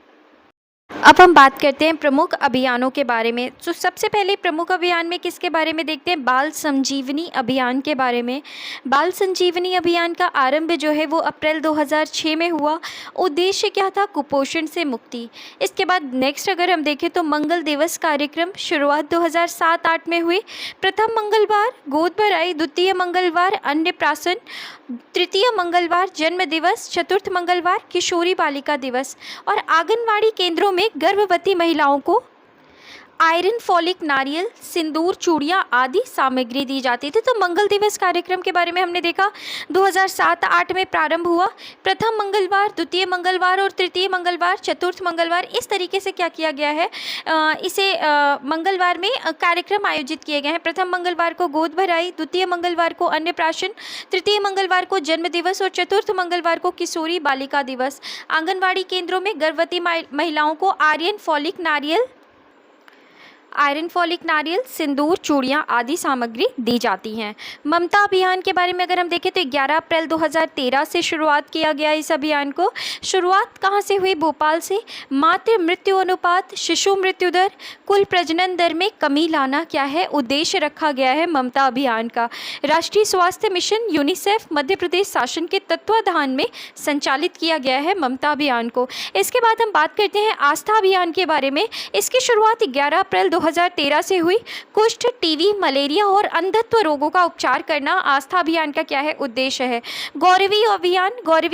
अब हम बात करते हैं प्रमुख अभियानों के बारे में। तो सबसे पहले प्रमुख अभियान में किसके बारे में देखते हैं? बाल संजीवनी अभियान के बारे में। बाल संजीवनी अभियान का आरंभ जो है वो अप्रैल 2006 में हुआ। उद्देश्य क्या था? कुपोषण से मुक्ति। इसके बाद नेक्स्ट अगर हम देखें तो मंगल दिवस कार्यक्रम शुरुआत 2007-8 में हुई। प्रथम मंगलवार गोद भराई, द्वितीय मंगलवार अन्नप्राशन, तृतीय मंगलवार जन्म दिवस, चतुर्थ मंगलवार किशोरी बालिका दिवस। और आंगनवाड़ी केंद्रों में गर्भवती महिलाओं को आयरन, फॉलिक, नारियल, सिंदूर, चूड़ियाँ आदि सामग्री दी जाती थी। तो मंगल दिवस कार्यक्रम के बारे में हमने देखा 2007-8 में प्रारंभ हुआ। प्रथम मंगलवार, द्वितीय मंगलवार और तृतीय मंगलवार, चतुर्थ मंगलवार, इस तरीके से क्या किया गया है? इसे मंगलवार में कार्यक्रम आयोजित किए गए हैं। प्रथम मंगलवार को गोद भराई, द्वितीय मंगलवार को अन्नप्राशन, तृतीय मंगलवार को जन्म दिवस और चतुर्थ मंगलवार को किशोरी बालिका दिवस। आंगनवाड़ी केंद्रों में गर्भवती महिलाओं को आयरन, फॉलिक, नारियल, सिंदूर, चूड़ियाँ आदि सामग्री दी जाती हैं। ममता अभियान के बारे में अगर हम देखें तो 11 अप्रैल 2013 से शुरुआत किया गया इस अभियान को। शुरुआत कहाँ से हुई? भोपाल से। मातृ मृत्यु अनुपात, शिशु मृत्यु दर, कुल प्रजनन दर में कमी लाना क्या है? उद्देश्य रखा गया है ममता अभियान का। राष्ट्रीय स्वास्थ्य मिशन यूनिसेफ मध्य प्रदेश शासन के तत्वाधान में संचालित किया गया है ममता अभियान को। इसके बाद हम बात करते हैं आस्था अभियान के बारे में। इसकी शुरुआत 11 अप्रैल 2013 से हुई। कुष्ठ, टीबी, मलेरिया और अंधत्व रोगों का उपचार करना आस्था अभियान का क्या है? उद्देश्य है। गौरवी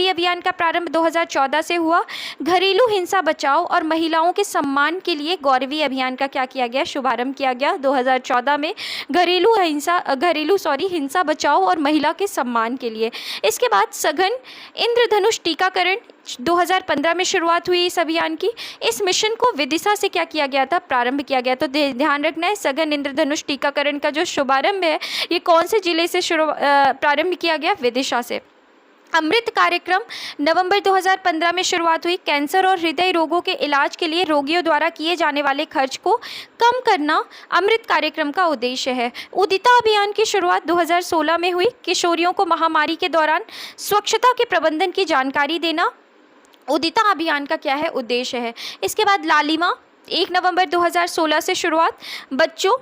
अभियान का प्रारंभ 2014 से हुआ। घरेलू हिंसा बचाओ और महिलाओं के सम्मान के लिए गौरवी अभियान का क्या किया गया? शुभारंभ किया गया 2014 में। घरेलू हिंसा बचाओ और महिला के सम्मान के लिए। इसके बाद सघन इंद्रधनुष टीकाकरण 2015 में शुरुआत हुई इस अभियान की। इस मिशन को विदिशा से क्या किया गया था? प्रारंभ किया गया। तो ध्यान रखना है, सघन इंद्रधनुष टीकाकरण का जो शुभारंभ है ये कौन से जिले से प्रारंभ किया गया? विदिशा से। अमृत कार्यक्रम नवंबर 2015 में शुरुआत हुई। कैंसर और हृदय रोगों के इलाज के लिए रोगियों द्वारा किए जाने वाले खर्च को कम करना अमृत कार्यक्रम का उद्देश्य है। उदिता अभियान की शुरुआत 2016 में हुई। किशोरियों को महामारी के दौरान स्वच्छता के प्रबंधन की जानकारी देना उदिता अभियान का क्या है? उद्देश्य है। इसके बाद लालिमा 1 नवंबर 2016 से शुरुआत। बच्चों,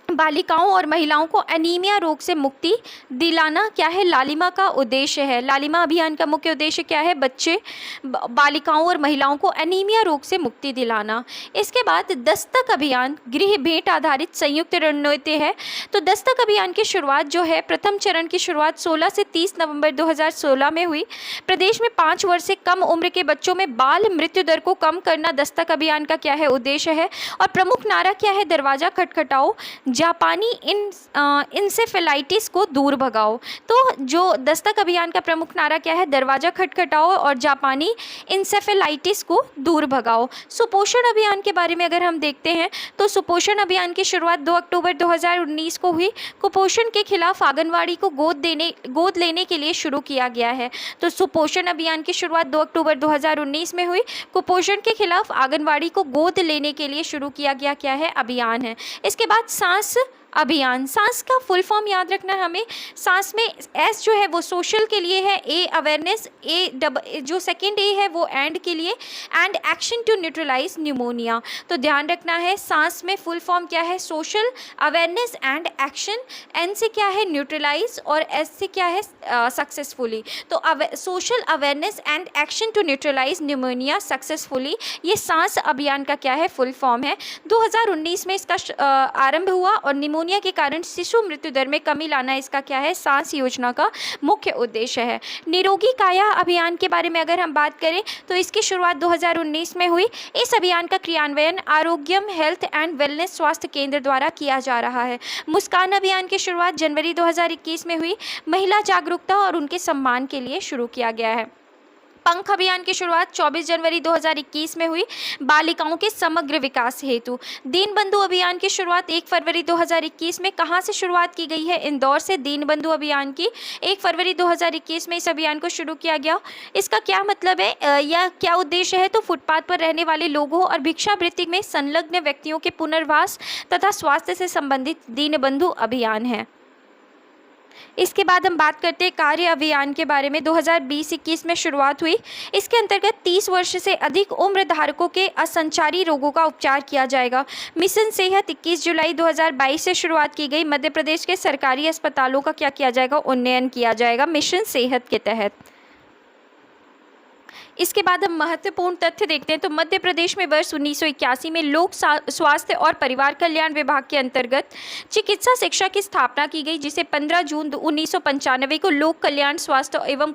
बालिकाओं और महिलाओं को एनीमिया रोग से मुक्ति दिलाना क्या है? लालिमा का उद्देश्य है। लालिमा अभियान का मुख्य उद्देश्य क्या है? बच्चे, बालिकाओं और महिलाओं को एनीमिया रोग से मुक्ति दिलाना। इसके बाद दस्तक अभियान गृह भेंट आधारित संयुक्त रणनीति है। तो दस्तक अभियान की शुरुआत जो है, प्रथम चरण की शुरुआत 16 से 30 नवंबर 2016 में हुई। प्रदेश में 5 वर्ष से कम उम्र के बच्चों में बाल मृत्यु दर को कम करना दस्तक अभियान का क्या है? उद्देश्य है। और प्रमुख नारा क्या है? दरवाजा खटखटाओ, जापानी इंसेफेलाइटिस को दूर भगाओ। तो जो दस्तक अभियान का प्रमुख नारा क्या है? दरवाजा खटखटाओ और जापानी इंसेफेलाइटिस को दूर भगाओ। सुपोषण अभियान के बारे में अगर हम देखते हैं तो सुपोषण अभियान की शुरुआत 2 अक्टूबर 2019 को हुई। कुपोषण के खिलाफ आंगनवाड़ी को गोद लेने के लिए शुरू किया गया है। तो सुपोषण अभियान की शुरुआत 2 अक्टूबर 2019 में हुई। कुपोषण के खिलाफ आंगनवाड़ी को गोद लेने के लिए शुरू किया गया क्या है? अभियान है। इसके बाद सांस अभियान। सांस का फुल फॉर्म याद रखना है हमें। सांस में एस जो है वो सोशल के लिए है, ए अवेयरनेस, जो सेकंड ए है वो एंड के लिए, and action to neutralise pneumonia. तो ध्यान रखना है सांस में फुल फॉर्म क्या है, social, awareness and action, N से क्या है न्यूट्रलाइज, और एस से क्या है सक्सेसफुली। तो social awareness and action to neutralise pneumonia successfully, ये सांस अभियान का क्या है फुल फॉर्म है। 2019 में इसका आरंभ हुआ और निमोनिया के कारण शिशु मृत्यु दर में कमी लाना इसका क्या है, सांस योजना का मुख्य उद्देश्य है। निरोगी काया अभियान के बारे में अगर हम बात करें तो इसकी शुरुआत 2019 में हुई। इस अभियान का क्रियान्वयन आरोग्यम हेल्थ एंड वेलनेस स्वास्थ्य केंद्र द्वारा किया जा रहा है। मुस्कान अभियान की शुरुआत जनवरी 2021 में हुई। महिला जागरूकता और उनके सम्मान के लिए शुरू किया गया है। पंख अभियान की शुरुआत 24 जनवरी 2021 में हुई, बालिकाओं के समग्र विकास हेतु। दीनबंधु अभियान की शुरुआत 1 फरवरी 2021 में कहां से शुरुआत की गई है, इंदौर से। दीनबंधु अभियान की 1 फरवरी 2021 में इस अभियान को शुरू किया गया। इसका क्या मतलब है या क्या उद्देश्य है, तो फुटपाथ पर रहने वाले लोगों और भिक्षावृत्ति में संलग्न व्यक्तियों के पुनर्वास तथा स्वास्थ्य से संबंधित दीनबंधु अभियान है। इसके बाद हम बात करते हैं कार्य अभियान के बारे में। 2020-21 में शुरुआत हुई। इसके अंतर्गत 30 वर्ष से अधिक उम्र धारकों के असंचारी रोगों का उपचार किया जाएगा। मिशन सेहत 21 जुलाई 2022 से शुरुआत की गई। मध्य प्रदेश के सरकारी अस्पतालों का क्या किया जाएगा, उन्नयन किया जाएगा मिशन सेहत के तहत। इसके बाद हम महत्वपूर्ण तथ्य देखते हैं। तो मध्य प्रदेश में वर्ष 1981 में लोक स्वास्थ्य और परिवार कल्याण विभाग के अंतर्गत चिकित्सा शिक्षा की स्थापना की गई, जिसे 15 जून 1995 को लोक कल्याण स्वास्थ्य एवं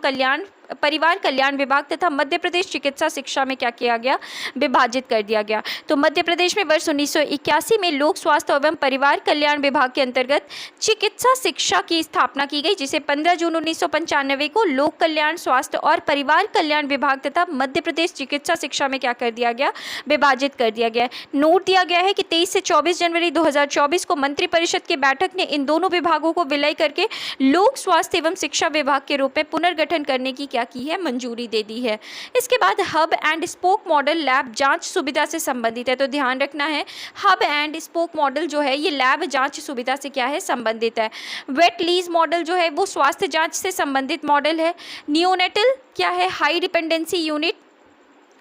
परिवार कल्याण विभाग तथा मध्य प्रदेश चिकित्सा शिक्षा में क्या किया गया, विभाजित कर दिया गया। तो मध्य प्रदेश में वर्ष 1981 में लोक स्वास्थ्य एवं परिवार कल्याण विभाग के अंतर्गत चिकित्सा शिक्षा की स्थापना की गई, जिसे 15 जून 1995 को लोक कल्याण स्वास्थ्य और परिवार कल्याण विभाग तथा मध्य प्रदेश चिकित्सा शिक्षा में क्या कर दिया गया, विभाजित कर दिया गया। नोट दिया गया है कि 23 से 24 जनवरी 2024 को मंत्रिपरिषद की बैठक ने इन दोनों विभागों को विलय करके लोक स्वास्थ्य एवं शिक्षा विभाग के रूप में पुनर्गठन करने की क्या की है, मंजूरी दे दी है। इसके बाद hub and spoke model lab जांच सुविधा से संबंधित है। तो ध्यान रखना है हब एंड स्पोक मॉडल जो है ये लैब जांच सुविधा से क्या है, संबंधित है। वेट लीज मॉडल जो है वो स्वास्थ्य जांच से संबंधित मॉडल है। नियोनेटल क्या है, हाई डिपेंडेंसी यूनिट।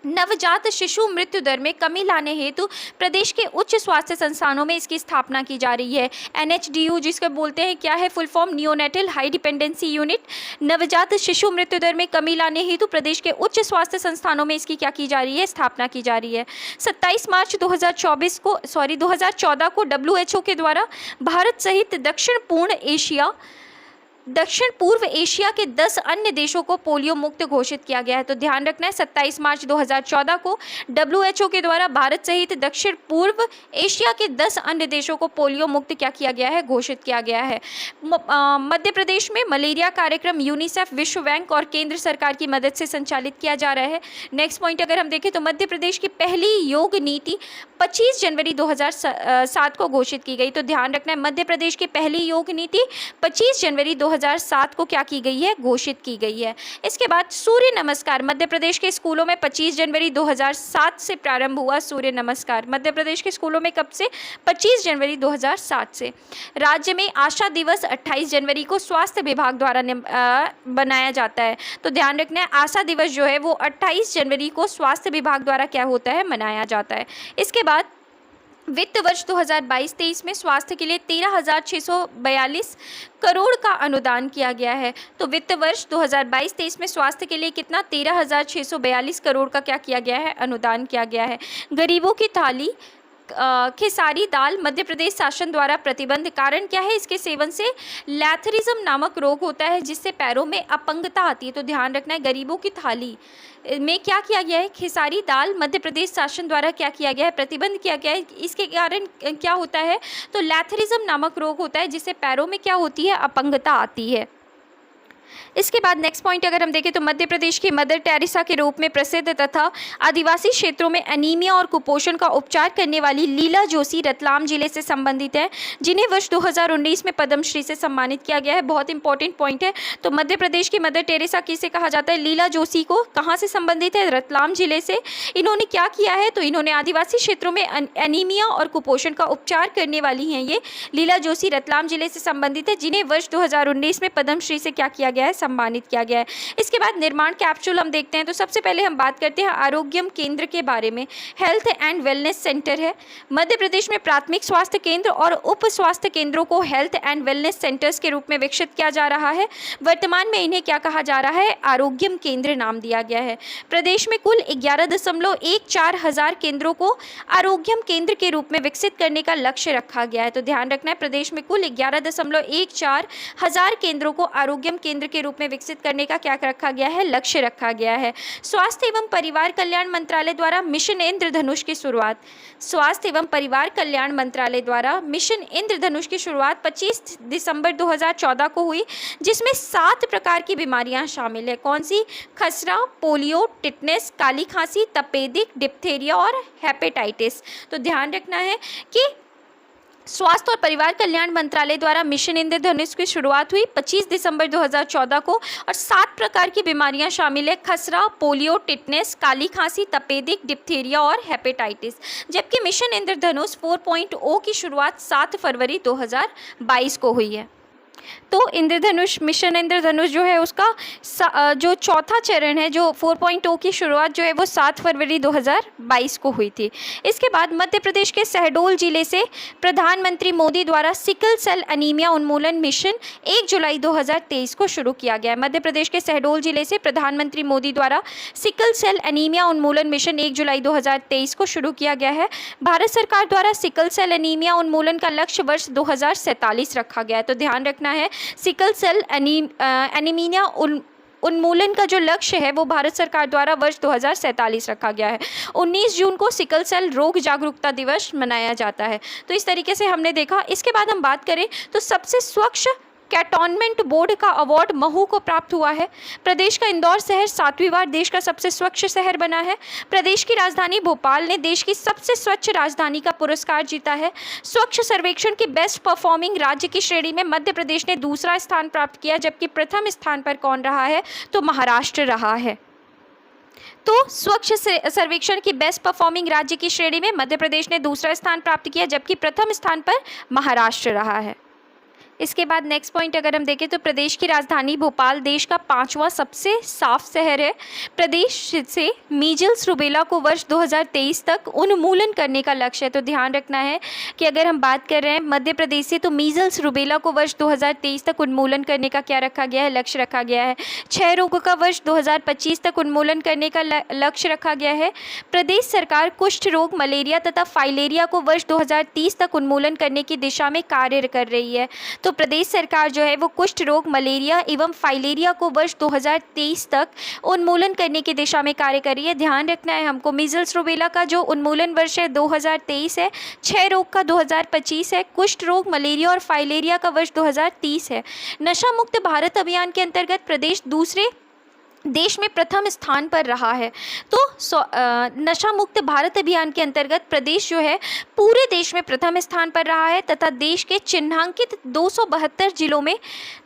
नवजात शिशु मृत्यु दर में कमी लाने हेतु प्रदेश के उच्च स्वास्थ्य संस्थानों में इसकी स्थापना की जा रही है। NHDU जिसको बोलते हैं क्या है full form, neonatal high dependency unit. नवजात शिशु मृत्यु दर में कमी लाने हेतु प्रदेश के उच्च स्वास्थ्य संस्थानों में इसकी क्या की जा रही है, स्थापना की जा रही है। 27 मार्च 2014 को WHO के द्वारा भारत सहित दक्षिण पूर्व एशिया के 10 अन्य देशों को पोलियो मुक्त घोषित किया गया है। तो ध्यान रखना है 27 मार्च 2014 को WHO के द्वारा भारत सहित दक्षिण पूर्व एशिया के 10 अन्य देशों को पोलियो मुक्त क्या किया गया है, घोषित किया गया है। मध्य प्रदेश में मलेरिया कार्यक्रम यूनिसेफ, विश्व बैंक और केंद्र सरकार की मदद से संचालित किया जा रहा है। नेक्स्ट पॉइंट अगर हम देखें तो मध्य प्रदेश की पहली योग नीति 25 जनवरी 2007 को घोषित की गई। तो ध्यान रखना है मध्य प्रदेश की पहली योग नीति 25 जनवरी 2007 को क्या की गई है, घोषित की गई है। इसके बाद सूर्य नमस्कार मध्य प्रदेश के स्कूलों में 25 जनवरी 2007 से प्रारंभ हुआ। सूर्य नमस्कार मध्य प्रदेश के स्कूलों में कब से, 25 जनवरी 2007 से। राज्य में आशा दिवस 28 जनवरी को स्वास्थ्य विभाग द्वारा बनाया जाता है। तो ध्यान रखना है आशा दिवस जो है वो 28 जनवरी को स्वास्थ्य विभाग द्वारा क्या होता है, मनाया जाता है। इसके बाद वित्त वर्ष 2022-23 में स्वास्थ्य के लिए 13,642 करोड़ का अनुदान किया गया है। तो वित्त वर्ष 2022-23 में स्वास्थ्य के लिए कितना, 13,642 करोड़ का क्या किया गया है, अनुदान किया गया है। गरीबों की थाली खेसारी दाल मध्य प्रदेश शासन द्वारा प्रतिबंध, कारण क्या है, इसके सेवन से लैथरिज्म नामक रोग होता है जिससे पैरों में अपंगता आती है। तो ध्यान रखना है गरीबों की थाली में क्या किया गया है, खेसारी दाल मध्य प्रदेश शासन द्वारा क्या किया गया है, प्रतिबंध किया गया है। इसके कारण क्या होता है, तो लैथरिज्म नामक रोग होता है जिससे पैरों में क्या होती है, अपंगता आती है। इसके बाद नेक्स्ट पॉइंट अगर हम देखें तो मध्य प्रदेश की मदर टेरेसा के रूप में प्रसिद्ध तथा आदिवासी क्षेत्रों में एनीमिया और कुपोषण का उपचार करने वाली लीला जोशी रतलाम जिले से संबंधित है, जिन्हें वर्ष 2019 में पद्मश्री से सम्मानित किया गया है। बहुत इंपॉर्टेंट पॉइंट है। तो मध्य प्रदेश की मदर टेरेसा किसे कहा जाता है? लीला जोशी को। कहाँ से संबंधित है? रतलाम जिले से। इन्होंने क्या किया है? तो इन्होंने आदिवासी क्षेत्रों में एनीमिया और कुपोषण का उपचार करने वाली हैं ये लीला जोशी, रतलाम जिले से संबंधित है, जिन्हें वर्ष 2019 में पद्मश्री से क्या किया गया है? सम्मानित किया गया है। इसके बाद निर्माण कैप्सूल हम देखते हैं। तो सबसे पहले हम बात करते हैं आरोग्यम केंद्र के बारे में। हेल्थ एंड वेलनेस सेंटर है। मध्य प्रदेश में प्राथमिक स्वास्थ्य केंद्र और उप स्वास्थ्य केंद्रों को हेल्थ एंड वेलनेस सेंटर्स के रूप में विकसित किया जा रहा है। वर्तमान में इन्हें क्या कहा जा रहा है? आरोग्यम केंद्र नाम दिया गया है। प्रदेश में कुल 11.14 हजार केंद्रों को आरोग्यम केंद्र के रूप में विकसित करने का लक्ष्य रखा गया है। तो ध्यान रखना है, प्रदेश में कुल 11.14 हजार केंद्रों को आरोग्यम केंद्र के रूप में विकसित करने का क्या रखा गया है? लक्ष्य रखा गया है। स्वास्थ्य एवं परिवार कल्याण मंत्रालय द्वारा मिशन इंद्रधनुष की शुरुआत। स्वास्थ्य एवं परिवार कल्याण मंत्रालय द्वारा मिशन इंद्रधनुष की शुरुआत 25 दिसंबर 2014 को हुई, जिसमें 7 प्रकार की बीमारियां शामिल है। कौन सी? खसरा, पोलियो, टिटनेस, काली खांसी, तपेदिक, डिप्थीरिया और हेपेटाइटिस। तो ध्यान रखना है कि स्वास्थ्य और परिवार कल्याण मंत्रालय द्वारा मिशन इंद्रधनुष की शुरुआत हुई 25 दिसंबर 2014 को और 7 प्रकार की बीमारियां शामिल है। खसरा, पोलियो, टिटनेस, काली खांसी, तपेदिक, डिप्थीरिया और हेपेटाइटिस। जबकि मिशन इंद्रधनुष 4.0 की शुरुआत 7 फरवरी 2022 को हुई है। तो इंद्रधनुष, मिशन इंद्रधनुष जो है उसका जो चौथा चरण है, जो 4.0 की शुरुआत जो है वो 7 फरवरी 2022 को हुई थी। इसके बाद मध्य प्रदेश के शहडोल जिले से प्रधानमंत्री मोदी द्वारा सिकल सेल एनीमिया उन्मूलन मिशन 1 जुलाई 2023 को शुरू किया गया है। मध्य प्रदेश के शहडोल जिले से प्रधानमंत्री मोदी द्वारा सिकल सेल एनीमिया उन्मूलन मिशन 1 जुलाई 2023 को शुरू किया गया है। भारत सरकार द्वारा सिकल सेल एनीमिया उन्मूलन का लक्ष्य वर्ष 2047 रखा गया है। तो ध्यान रखना है, सिकल सेल एनीमिया उन्मूलन का जो लक्ष्य है वो भारत सरकार द्वारा वर्ष 2047 रखा गया है। 19 जून को सिकल सेल रोग जागरूकता दिवस मनाया जाता है। तो इस तरीके से हमने देखा। इसके बाद हम बात करें तो सबसे स्वच्छ कैंटोनमेंट बोर्ड का अवार्ड महू को प्राप्त हुआ है। प्रदेश का इंदौर शहर 7वीं बार देश का सबसे स्वच्छ शहर बना है। प्रदेश की राजधानी भोपाल ने देश की सबसे स्वच्छ राजधानी का पुरस्कार जीता है। स्वच्छ सर्वेक्षण की बेस्ट परफॉर्मिंग राज्य की श्रेणी में मध्य प्रदेश ने दूसरा स्थान प्राप्त किया, जबकि प्रथम स्थान पर कौन रहा है? तो महाराष्ट्र रहा है। तो स्वच्छ सर्वेक्षण की बेस्ट परफॉर्मिंग राज्य की श्रेणी में मध्य प्रदेश ने दूसरा स्थान प्राप्त किया, जबकि प्रथम स्थान पर महाराष्ट्र रहा है। इसके बाद नेक्स्ट पॉइंट अगर हम देखें तो प्रदेश की राजधानी भोपाल देश का 5वां सबसे साफ शहर है। प्रदेश से मीजल्स रूबेला को वर्ष 2023 तक उन्मूलन करने का लक्ष्य है। तो ध्यान रखना है कि अगर हम बात कर रहे हैं मध्य प्रदेश से, तो मीजल्स रूबेला को वर्ष 2023 तक उन्मूलन करने का क्या रखा गया है? लक्ष्य रखा गया है। क्षय रोग का वर्ष 2025 तक उन्मूलन करने का लक्ष्य रखा गया है। प्रदेश सरकार कुष्ठ रोग, मलेरिया तथा फाइलेरिया को वर्ष 2030 तक उन्मूलन करने की दिशा में कार्य कर रही है। तो प्रदेश सरकार जो है वो कुष्ठ रोग, मलेरिया एवं फाइलेरिया को वर्ष 2023 तक उन्मूलन करने की दिशा में कार्य कर रही है। ध्यान रखना है हमको, मीजल्स रूबेला का जो उन्मूलन वर्ष है 2023 है, क्षय रोग का 2025 है, कुष्ठ रोग, मलेरिया और फाइलेरिया का वर्ष 2030 है। नशा मुक्त भारत अभियान के अंतर्गत प्रदेश दूसरे देश में प्रथम स्थान पर रहा है। तो नशा मुक्त भारत अभियान के अंतर्गत प्रदेश जो है पूरे देश में प्रथम स्थान पर रहा है तथा देश के चिन्हांकित 272 जिलों में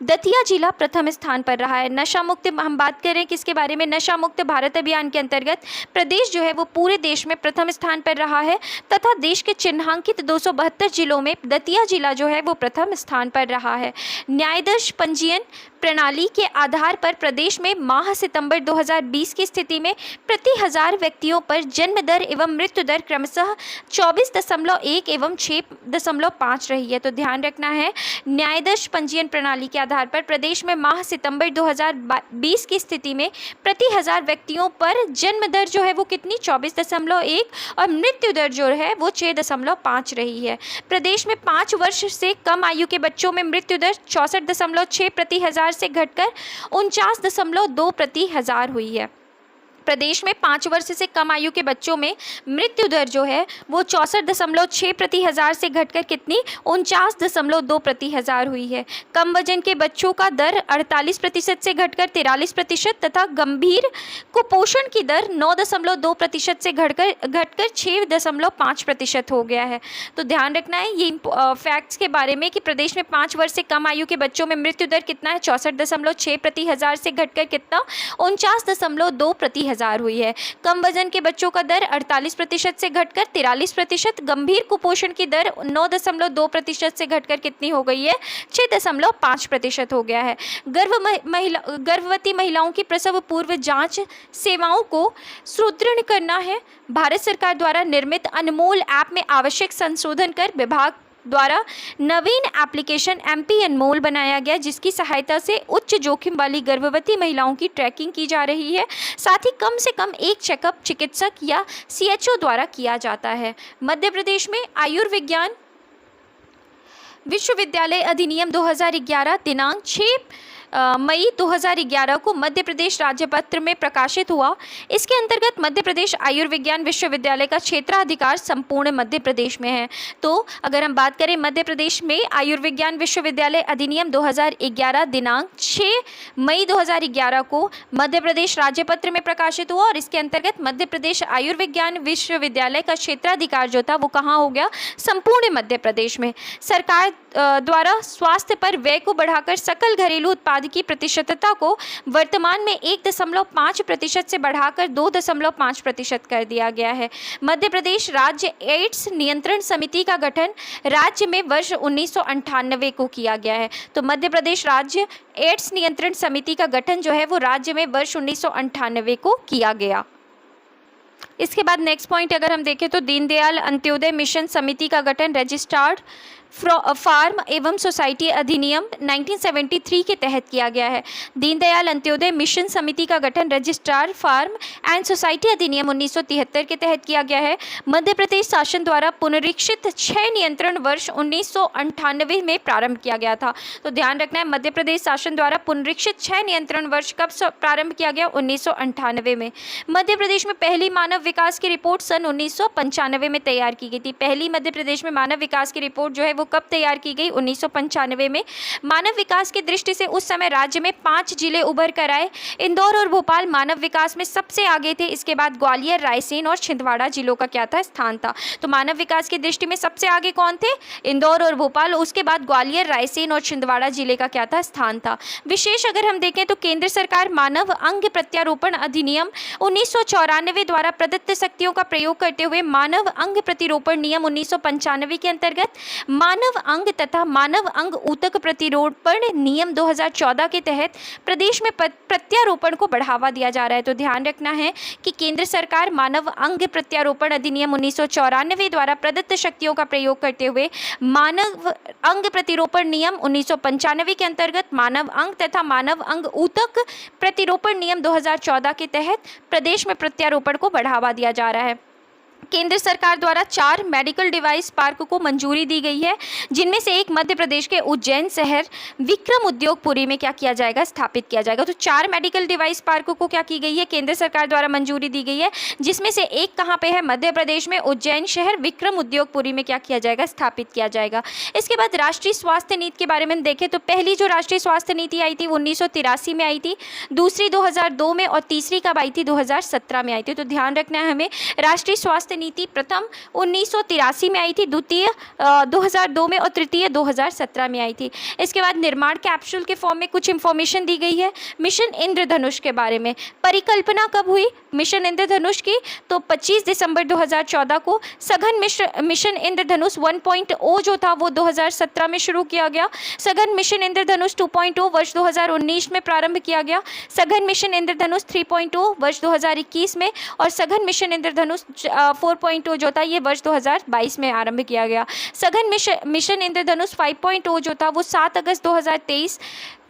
दतिया जिला प्रथम स्थान पर रहा है। नशा मुक्त हम बात करें किसके बारे में? नशा मुक्त भारत अभियान के अंतर्गत प्रदेश जो है वो पूरे देश में प्रथम स्थान पर रहा है तथा देश के चिन्हांकित 272 जिलों में दतिया जिला जो है वो प्रथम स्थान पर रहा है। न्यायदर्श पंजीयन प्रणाली के आधार पर प्रदेश में माह सितंबर 2020 की स्थिति में प्रति 1000 व्यक्तियों पर जन्म दर एवं मृत्यु दर क्रमशः 24.1 एवं 6.5 रही है। तो ध्यान रखना है, न्यायदर्श पंजीयन प्रणाली के आधार पर प्रदेश में माह सितंबर 2020 की स्थिति में प्रति 1000 व्यक्तियों पर जन्म दर जो है वो कितनी? 24.1 और मृत्यु दर जो है वो 6.5 रही है। प्रदेश में 5 वर्ष से कम आयु के बच्चों में मृत्यु दर 64.6 प्रति 1000 से घटकर 49.2 प्रति 1000 हुई है। प्रदेश में 5 वर्ष से कम आयु के बच्चों में मृत्यु दर जो है वो 64.6 प्रति हज़ार से घटकर कितनी 49.2 प्रति हज़ार हुई है। कम वजन के बच्चों का दर 48% से घटकर 43% तथा गंभीर कुपोषण की दर 9.2% से घटकर 6.5% हो गया है। तो ध्यान रखना है ये फैक्ट्स के बारे में कि प्रदेश में 5 वर्ष से कम आयु के बच्चों में मृत्यु दर कितना है 64.6 प्रति हज़ार से घटकर कितना 49.2 प्रति हज़ार हुई है। कम वजन के बच्चों का दर 48% से घटकर 43%, गंभीर कुपोषण की दर 9.2% से घटकर कितनी हो गई है 6.5% हो गया है। गर्भवती महिलाओं की प्रसव पूर्व जांच सेवाओं को सुदृढ़ करना है। भारत सरकार द्वारा निर्मित अनमोल ऐप में आवश्यक संशोधन कर विभाग द्वारा नवीन एप्लीकेशन MP अनमोल बनाया गया, जिसकी सहायता से उच्च जोखिम वाली गर्भवती महिलाओं की ट्रैकिंग की जा रही है। साथ ही कम से कम एक चेकअप चिकित्सक या CHO द्वारा किया जाता है। मध्य प्रदेश में आयुर्विज्ञान विश्वविद्यालय अधिनियम 2011 दिनांक 6 मई 2011 को मध्य प्रदेश राज्यपत्र में प्रकाशित हुआ। इसके अंतर्गत मध्य प्रदेश आयुर्विज्ञान विश्वविद्यालय का क्षेत्राधिकार संपूर्ण मध्य प्रदेश में है। तो अगर हम बात करें मध्य प्रदेश में आयुर्विज्ञान विश्वविद्यालय अधिनियम 2011 दिनांक 6 मई 2011 को मध्य प्रदेश राज्यपत्र में प्रकाशित हुआ और इसके अंतर्गत मध्य प्रदेश आयुर्विज्ञान विश्वविद्यालय का क्षेत्राधिकार जो था वो कहाँ हो गया संपूर्ण मध्य प्रदेश में। सरकार द्वारा स्वास्थ्य पर व्यय को बढ़ाकर सकल घरेलू उत्पाद की प्रतिशतता को वर्तमान में 1.5% से बढ़ाकर 2.5% कर दिया गया है। मध्य प्रदेश राज्य एड्स नियंत्रण समिति का गठन राज्य में वर्ष 1998 को किया गया है। तो मध्य प्रदेश राज्य एड्स नियंत्रण समिति का गठन जो है वो राज्य में वर्ष 1998 को किया गया। इसके बाद नेक्स्ट पॉइंट अगर हम देखें तो दीनदयाल अंत्योदय मिशन समिति का गठन रजिस्ट्रार्ड फार्म एवं सोसाइटी अधिनियम 1973 के तहत किया गया है। दीनदयाल अंत्योदय मिशन समिति का गठन रजिस्ट्रार फार्म एंड सोसाइटी अधिनियम 1973 के तहत किया गया है। मध्य प्रदेश शासन द्वारा पुनरीक्षित 6 नियंत्रण वर्ष 1998 में प्रारंभ किया गया था। तो ध्यान रखना है मध्य प्रदेश शासन द्वारा पुनरीक्षित 6 नियंत्रण वर्ष कब प्रारंभ किया गया 1998 में। मध्य प्रदेश में पहली मानव विकास की रिपोर्ट सन 1995 में तैयार की गई थी। पहली मध्य प्रदेश में मानव विकास की रिपोर्ट जो है वो कब तैयार की गई 1995 में। मानव विकास की दृष्टि से उस समय राज्य में 5 जिले उभर कर आए। इंदौर और भोपाल मानव विकास में सबसे आगे थे। इसके बाद ग्वालियर, रायसेन और छिंदवाड़ा जिलों का क्या था स्थान था। तो मानव विकास की दृष्टि में सबसे आगे कौन थे इंदौर और भोपाल, उसके बाद ग्वालियर, रायसेन और छिंदवाड़ा जिले का क्या था स्थान था। विशेष अगर हम देखें तो केंद्र सरकार मानव अंग प्रत्यारोपण अधिनियम 1994 द्वारा प्रदत्त शक्तियों का प्रयोग करते हुए मानव अंग प्रतिरोपण नियम 1995 के अंतर्गत मानव अंग तथा मानव अंग ऊतक प्रतिरोपण नियम 2014 के तहत प्रदेश में प्रत्यारोपण को बढ़ावा दिया जा रहा है। तो ध्यान रखना है कि केंद्र सरकार मानव अंग प्रत्यारोपण अधिनियम 1994 द्वारा प्रदत्त शक्तियों का प्रयोग करते हुए मानव अंग प्रतिरोपण नियम 1995 के अंतर्गत मानव अंग तथा मानव अंग ऊतक प्रतिरोपण नियम 2014 के तहत प्रदेश में प्रत्यारोपण को बढ़ावा दिया जा रहा है। केंद्र सरकार द्वारा 4 मेडिकल डिवाइस पार्क को मंजूरी दी गई है, जिनमें से एक मध्य प्रदेश के उज्जैन शहर विक्रम उद्योगपुरी में क्या किया जाएगा स्थापित किया जाएगा। तो 4 मेडिकल डिवाइस पार्क को क्या की गई है केंद्र सरकार द्वारा मंजूरी दी गई है, जिसमें से एक कहाँ पे है मध्य प्रदेश में उज्जैन शहर विक्रम उद्योगपुरी में क्या किया जाएगा स्थापित किया जाएगा। इसके बाद राष्ट्रीय स्वास्थ्य नीति के बारे में देखें तो पहली जो राष्ट्रीय स्वास्थ्य नीति आई थी 1983 में आई थी, दूसरी 2002 में और तीसरी कब आई थी 2017 में आई थी। तो ध्यान रखना है हमें राष्ट्रीय स्वास्थ्य नीति प्रथम 1983 में आई थी, द्वितीय 2002 में और तृतीय 2017 में आई थी। इसके बाद निर्माण कैप्सूल के फॉर्म में कुछ इंफॉर्मेशन दी गई है। मिशन इंद्रधनुष के बारे में परिकल्पना कब हुई मिशन इंद्रधनुष की, तो 25 दिसंबर 2014 को। सघन मिशन इंद्रधनुष 1.0 जो था वो 2017 में शुरू किया गया। सघन मिशन इंद्रधनुष 2.0 वर्ष 2019 में प्रारंभ किया गया। सघन मिशन इंद्रधनुष 3.0 वर्ष 2021 में और सघन मिशन इंद्रधनुष 4.0 जो था ये वर्ष 2022 में आरंभ किया गया। सघन मिशन इंद्रधनुष 5.0 जो था वो 7 अगस्त 2023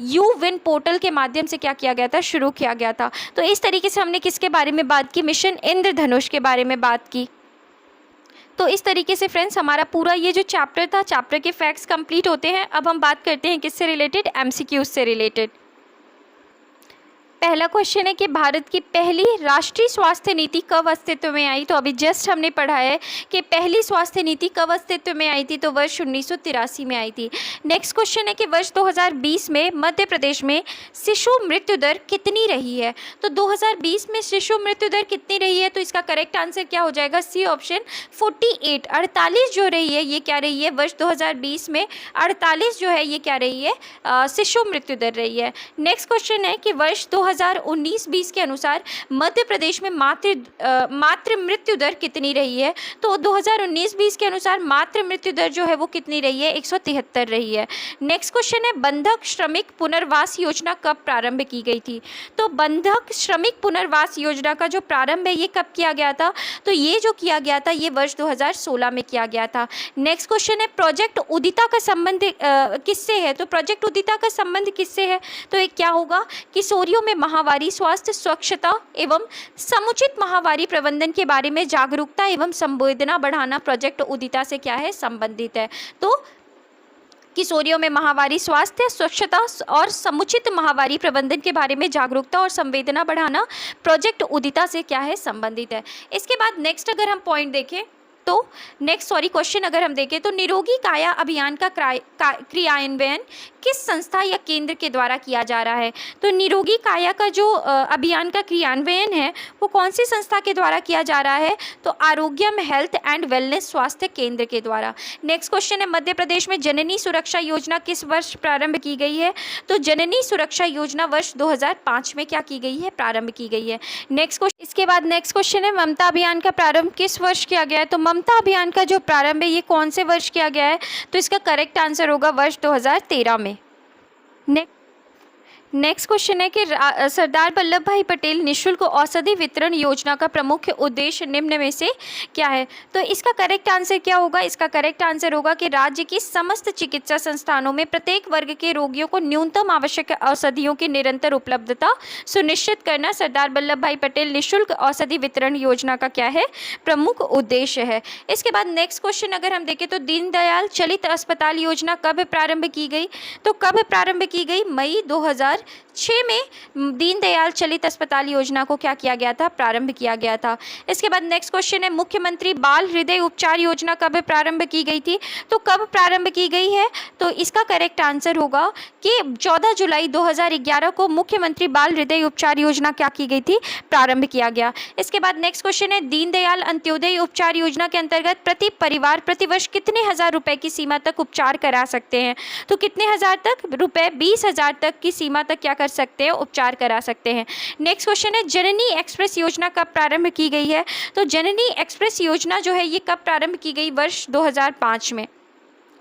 यू-विन पोर्टल के माध्यम से क्या किया गया था शुरू किया गया था। तो इस तरीके से हमने किसके बारे में बात की मिशन इंद्रधनुष के बारे में बात की। तो इस तरीके से फ्रेंड्स हमारा पूरा ये जो चैप्टर था चैप्टर के फैक्ट्स कंप्लीट होते हैं। अब हम बात करते हैं किससे रिलेटेड MCQs से रिलेटेड। पहला क्वेश्चन है कि भारत की पहली राष्ट्रीय स्वास्थ्य नीति कब अस्तित्व में आई। तो अभी जस्ट हमने पढ़ा है कि पहली स्वास्थ्य नीति कब अस्तित्व में आई थी, तो वर्ष 1983 में आई थी। नेक्स्ट क्वेश्चन है कि वर्ष 2020 में मध्य प्रदेश में शिशु मृत्यु दर कितनी रही है। तो 2020 में शिशु मृत्यु दर कितनी रही है, तो इसका करेक्ट आंसर क्या हो जाएगा, सी ऑप्शन 48। 48 जो रही है ये क्या रही है, वर्ष 2020 में 48 जो है ये क्या रही है, शिशु मृत्यु दर रही है। नेक्स्ट क्वेश्चन है कि वर्ष 2019-20 के अनुसार मध्य प्रदेश में मातृ मृत्यु दर कितनी रही है। तो 2019-20 के अनुसार मातृ मृत्यु दर जो है वो कितनी रही है, 173 रही है। नेक्स्ट क्वेश्चन है बंधक श्रमिक पुनर्वास योजना कब प्रारंभ की गई थी। तो बंधक श्रमिक पुनर्वास योजना का जो प्रारंभ है ये कब किया गया था, तो ये जो किया गया था ये वर्ष 2016 में किया गया था। नेक्स्ट क्वेश्चन है प्रोजेक्ट उदिता का संबंध किससे है। तो प्रोजेक्ट उदिता का संबंध किससे है, तो ये क्या होगा, किशोरियों में माहवारी स्वास्थ्य स्वच्छता एवं समुचित माहवारी प्रबंधन के बारे में जागरूकता एवं संवेदना बढ़ाना प्रोजेक्ट उदिता से क्या है, संबंधित है। तो किशोरियों में माहवारी स्वास्थ्य स्वच्छता और समुचित माहवारी प्रबंधन के बारे में जागरूकता और संवेदना बढ़ाना प्रोजेक्ट उदिता से क्या है, संबंधित है। इसके बाद नेक्स्ट अगर हम पॉइंट देखें तो क्वेश्चन अगर हम देखें तो निरोगी काया अभियान का क्रियान्वयन किस संस्था या केंद्र के द्वारा किया जा रहा है। तो निरोगी काया का जो अभियान का क्रियान्वयन है वो कौन सी संस्था के द्वारा किया जा रहा है, तो आरोग्यम हेल्थ एंड वेलनेस स्वास्थ्य केंद्र के द्वारा। नेक्स्ट क्वेश्चन है मध्य प्रदेश में जननी सुरक्षा योजना किस वर्ष प्रारंभ की गई है। तो जननी सुरक्षा योजना वर्ष 2005 में क्या की गई है, प्रारंभ की गई है। नेक्स्ट क्वेश्चन, इसके बाद नेक्स्ट क्वेश्चन है ममता अभियान का प्रारंभ किस वर्ष किया गया है। तो ममता अभियान का जो प्रारंभ है ये कौन से वर्ष किया गया है, तो इसका करेक्ट आंसर होगा वर्ष 2013 में। नेक्स्ट क्वेश्चन है कि सरदार वल्लभ भाई पटेल निःशुल्क औषधि वितरण योजना का प्रमुख उद्देश्य निम्न में से क्या है। तो इसका करेक्ट आंसर क्या होगा, इसका करेक्ट आंसर होगा कि राज्य की समस्त चिकित्सा संस्थानों में प्रत्येक वर्ग के रोगियों को न्यूनतम आवश्यक औषधियों की निरंतर उपलब्धता सुनिश्चित करना सरदार वल्लभ भाई पटेल निःशुल्क औषधि वितरण योजना का क्या है, प्रमुख उद्देश्य है। इसके बाद नेक्स्ट क्वेश्चन अगर हम देखें तो दीनदयाल चलित अस्पताल योजना कब प्रारंभ की गई। तो कब प्रारंभ की गई, मई 2006 में दीनदयाल चलित अस्पताल योजना को क्या किया गया था, प्रारंभ किया गया था। इसके बाद नेक्स्ट क्वेश्चन है मुख्यमंत्री बाल हृदय उपचार योजना कब प्रारंभ की गई थी। तो कब प्रारंभ की गई है, तो इसका करेक्ट आंसर होगा कि 14 जुलाई 2011 को मुख्यमंत्री बाल हृदय उपचार योजना क्या की गई थी, प्रारंभ किया गया। इसके बाद नेक्स्ट क्वेश्चन है दीनदयाल अंत्योदय उपचार योजना के अंतर्गत प्रति परिवार प्रतिवर्ष कितने हजार रुपए की सीमा तक उपचार करा सकते हैं। तो कितने हजार तक, रुपए 20,000 तक की सीमा तक क्या कर सकते हैं, उपचार करा सकते हैं। नेक्स्ट क्वेश्चन है जननी एक्सप्रेस योजना कब प्रारंभ की गई है। तो जननी एक्सप्रेस योजना जो है ये कब प्रारंभ की गई, वर्ष 2005 में।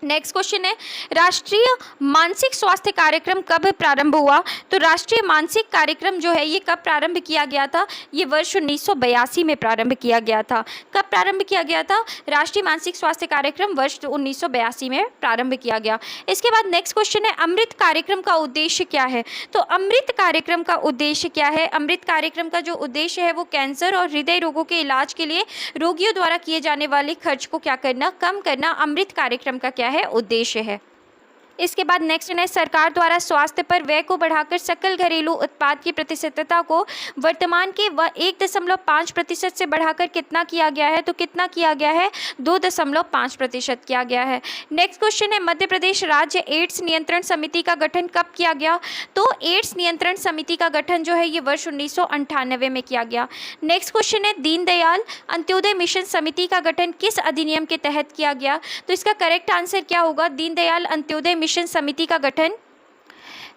नेक्स्ट क्वेश्चन है राष्ट्रीय मानसिक स्वास्थ्य कार्यक्रम कब प्रारंभ हुआ। तो राष्ट्रीय मानसिक कार्यक्रम जो है ये कब प्रारंभ किया गया था, ये वर्ष 1982 में प्रारंभ किया गया था। कब प्रारंभ किया गया था, राष्ट्रीय मानसिक स्वास्थ्य कार्यक्रम वर्ष 1982 में प्रारंभ किया गया। इसके बाद नेक्स्ट क्वेश्चन है अमृत कार्यक्रम का उद्देश्य क्या है। तो अमृत कार्यक्रम का उद्देश्य क्या है, अमृत कार्यक्रम का जो उद्देश्य है वो कैंसर और हृदय रोगों के इलाज के लिए रोगियों द्वारा किए जाने वाले खर्च को क्या करना, कम करना अमृत कार्यक्रम का क्या है, उद्देश्य है। इसके बाद नेक्स्ट है सरकार द्वारा स्वास्थ्य पर व्यय को बढ़ाकर सकल घरेलू उत्पाद की प्रतिशतता को वर्तमान के 1.5% से बढ़ाकर कितना किया गया है। तो कितना किया गया है, 2.5% किया गया है। नेक्स्ट क्वेश्चन है मध्य प्रदेश राज्य एड्स नियंत्रण समिति का गठन कब किया गया। तो एड्स नियंत्रण समिति का गठन जो है ये वर्ष 1998 में किया गया। नेक्स्ट क्वेश्चन है दीनदयाल अंत्योदय मिशन समिति का गठन किस अधिनियम के तहत किया गया। तो इसका करेक्ट आंसर क्या होगा, दीनदयाल अंत्योदय मिशन समिति का गठन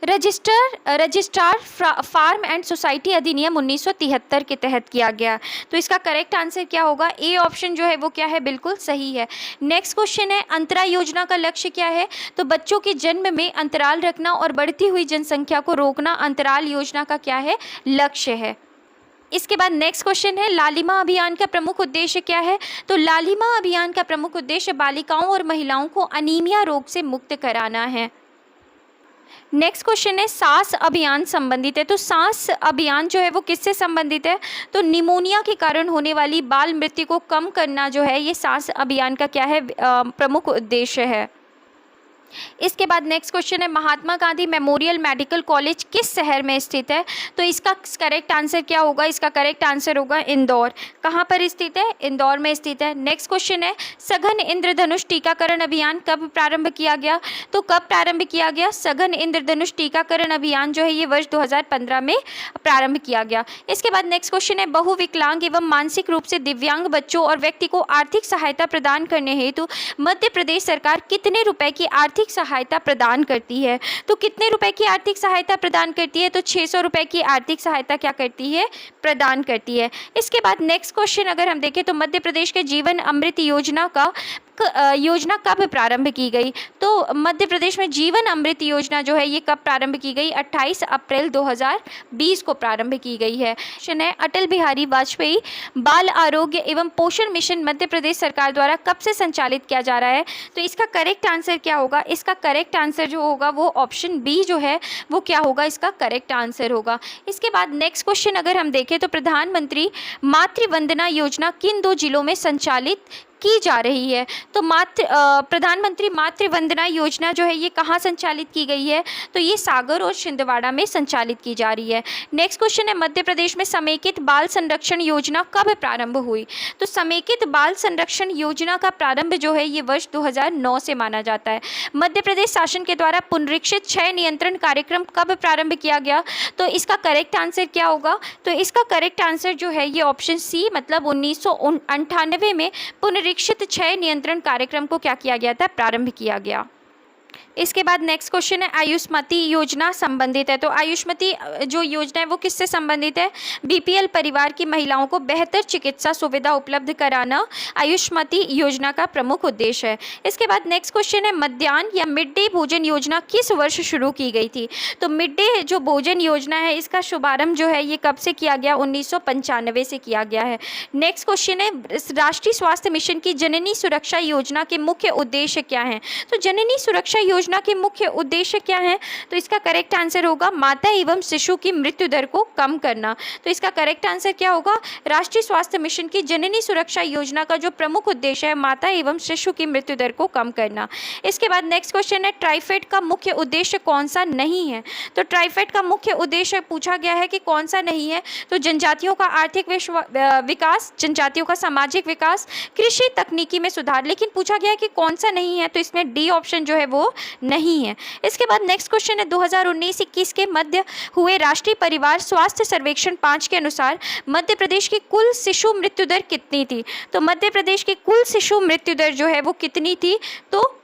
रजिस्ट्रार फार्म एंड सोसाइटी अधिनियम 1973 के तहत किया गया। तो इसका करेक्ट आंसर क्या होगा, ए ऑप्शन जो है वो क्या है, बिल्कुल सही है। नेक्स्ट क्वेश्चन है अंतरा योजना का लक्ष्य क्या है। तो बच्चों के जन्म में अंतराल रखना और बढ़ती हुई जनसंख्या को रोकना अंतराल योजना का क्या है, लक्ष्य है। इसके बाद नेक्स्ट क्वेश्चन है लालिमा अभियान का प्रमुख उद्देश्य क्या है। तो लालिमा अभियान का प्रमुख उद्देश्य बालिकाओं और महिलाओं को अनीमिया रोग से मुक्त कराना है। नेक्स्ट क्वेश्चन है सांस अभियान संबंधित है। तो सांस अभियान जो है वो किससे संबंधित है। तो निमोनिया के कारण होने वाली बाल मृत्यु को कम करना जो है ये सांस अभियान का क्या है, प्रमुख उद्देश्य है। इसके बाद नेक्स्ट क्वेश्चन है, Mahatma Gandhi memorial medical college किस शहर में स्थित है? तो इसका करेक्ट आंसर क्या होगा? इसका करेक्ट आंसर होगा इंदौर। कहाँ पर स्थित है? इंदौर में स्थित है। नेक्स्ट क्वेश्चन है, सघन इंद्रधनुष टीकाकरण अभियान कब प्रारंभ किया गया? तो कब प्रारंभ किया गया? सघन इंद्रधनुष टीकाकरण अभियान जो है ये वर्ष 2015 में प्रारंभ किया गया। इसके बाद नेक्स्ट क्वेश्चन है, बहुविकलांग एवं मानसिक रूप से दिव्यांग बच्चों और व्यक्ति को आर्थिक सहायता प्रदान करने हेतु मध्य प्रदेश सरकार कितने रुपए की आर्थिक सहायता प्रदान करती है? तो कितने रुपए की आर्थिक सहायता प्रदान करती है? तो 600 रुपए की आर्थिक सहायता क्या करती है? प्रदान करती है। इसके बाद नेक्स्ट क्वेश्चन अगर हम देखें तो मध्य प्रदेश के जीवन अमृत योजना कब प्रारंभ की गई? तो मध्य प्रदेश में जीवन अमृत योजना जो है ये कब प्रारंभ की गई? 28 अप्रैल 2020 को प्रारंभ की गई है। क्वेश्चन है, अटल बिहारी वाजपेयी बाल आरोग्य एवं पोषण मिशन मध्य प्रदेश सरकार द्वारा कब से संचालित किया जा रहा है? तो इसका करेक्ट आंसर क्या होगा? इसका करेक्ट आंसर जो होगा वो ऑप्शन बी जो है वो क्या होगा? इसका करेक्ट आंसर होगा। इसके बाद नेक्स्ट क्वेश्चन अगर हम देखें तो प्रधानमंत्री मातृ वंदना योजना किन 2 जिलों में संचालित की जा रही है? तो प्रधानमंत्री मातृ वंदना योजना जो है ये कहाँ संचालित की गई है? तो ये सागर और छिंदवाड़ा में संचालित की जा रही है। नेक्स्ट क्वेश्चन है, मध्य प्रदेश में समेकित बाल संरक्षण योजना कब प्रारंभ हुई? तो समेकित बाल संरक्षण योजना का प्रारंभ जो है ये वर्ष 2009 से माना जाता है। मध्य प्रदेश शासन के द्वारा पुनरीक्षित क्षय नियंत्रण कार्यक्रम कब प्रारंभ किया गया? तो इसका करेक्ट आंसर क्या होगा? तो इसका करेक्ट आंसर जो है ये ऑप्शन सी, मतलब 1998 में पुनरीक्षित क्षय नियंत्रण कार्यक्रम को क्या किया गया था? प्रारंभ किया गया। इसके बाद नेक्स्ट क्वेश्चन है, आयुष्मती योजना संबंधित है। तो आयुष्मती जो योजना है वो किससे संबंधित है? बीपीएल परिवार की महिलाओं को बेहतर चिकित्सा सुविधा उपलब्ध कराना आयुष्मती योजना का प्रमुख उद्देश्य है। इसके बाद नेक्स्ट क्वेश्चन है, मध्याह्न या मिड डे भोजन योजना किस वर्ष शुरू की गई थी? तो मिड डे जो भोजन योजना है इसका शुभारंभ जो है ये कब से किया गया? 1995 से किया गया है। नेक्स्ट क्वेश्चन है, राष्ट्रीय स्वास्थ्य मिशन की जननी सुरक्षा योजना के मुख्य उद्देश्य क्या हैं? तो जननी सुरक्षा योजना के मुख्य उद्देश्य क्या है? तो इसका करेक्ट आंसर होगा माता एवं शिशु की मृत्यु दर को कम करना। तो इसका करेक्ट आंसर क्या होगा? राष्ट्रीय स्वास्थ्य मिशन की जननी सुरक्षा योजना का जो प्रमुख उद्देश्य है माता एवं शिशु की मृत्यु दर को कम करना। इसके बाद नेक्स्ट क्वेश्चन है, ट्राइफेड का मुख्य उद्देश्य कौन सा नहीं है? तो ट्राइफेड का मुख्य उद्देश्य पूछा गया है कि कौन सा नहीं है? तो जनजातियों का आर्थिक विकास, जनजातियों का सामाजिक विकास, कृषि तकनीकी में सुधार, लेकिन पूछा गया है कि कौन सा नहीं है? तो इसमें डी ऑप्शन जो है वो नहीं है। इसके बाद नेक्स्ट क्वेश्चन है, 2019-21 के मध्य हुए राष्ट्रीय परिवार स्वास्थ्य सर्वेक्षण 5 के अनुसार मध्य प्रदेश की कुल शिशु मृत्यु दर कितनी थी? तो मध्य प्रदेश की कुल शिशु मृत्यु दर जो है वो कितनी थी? तो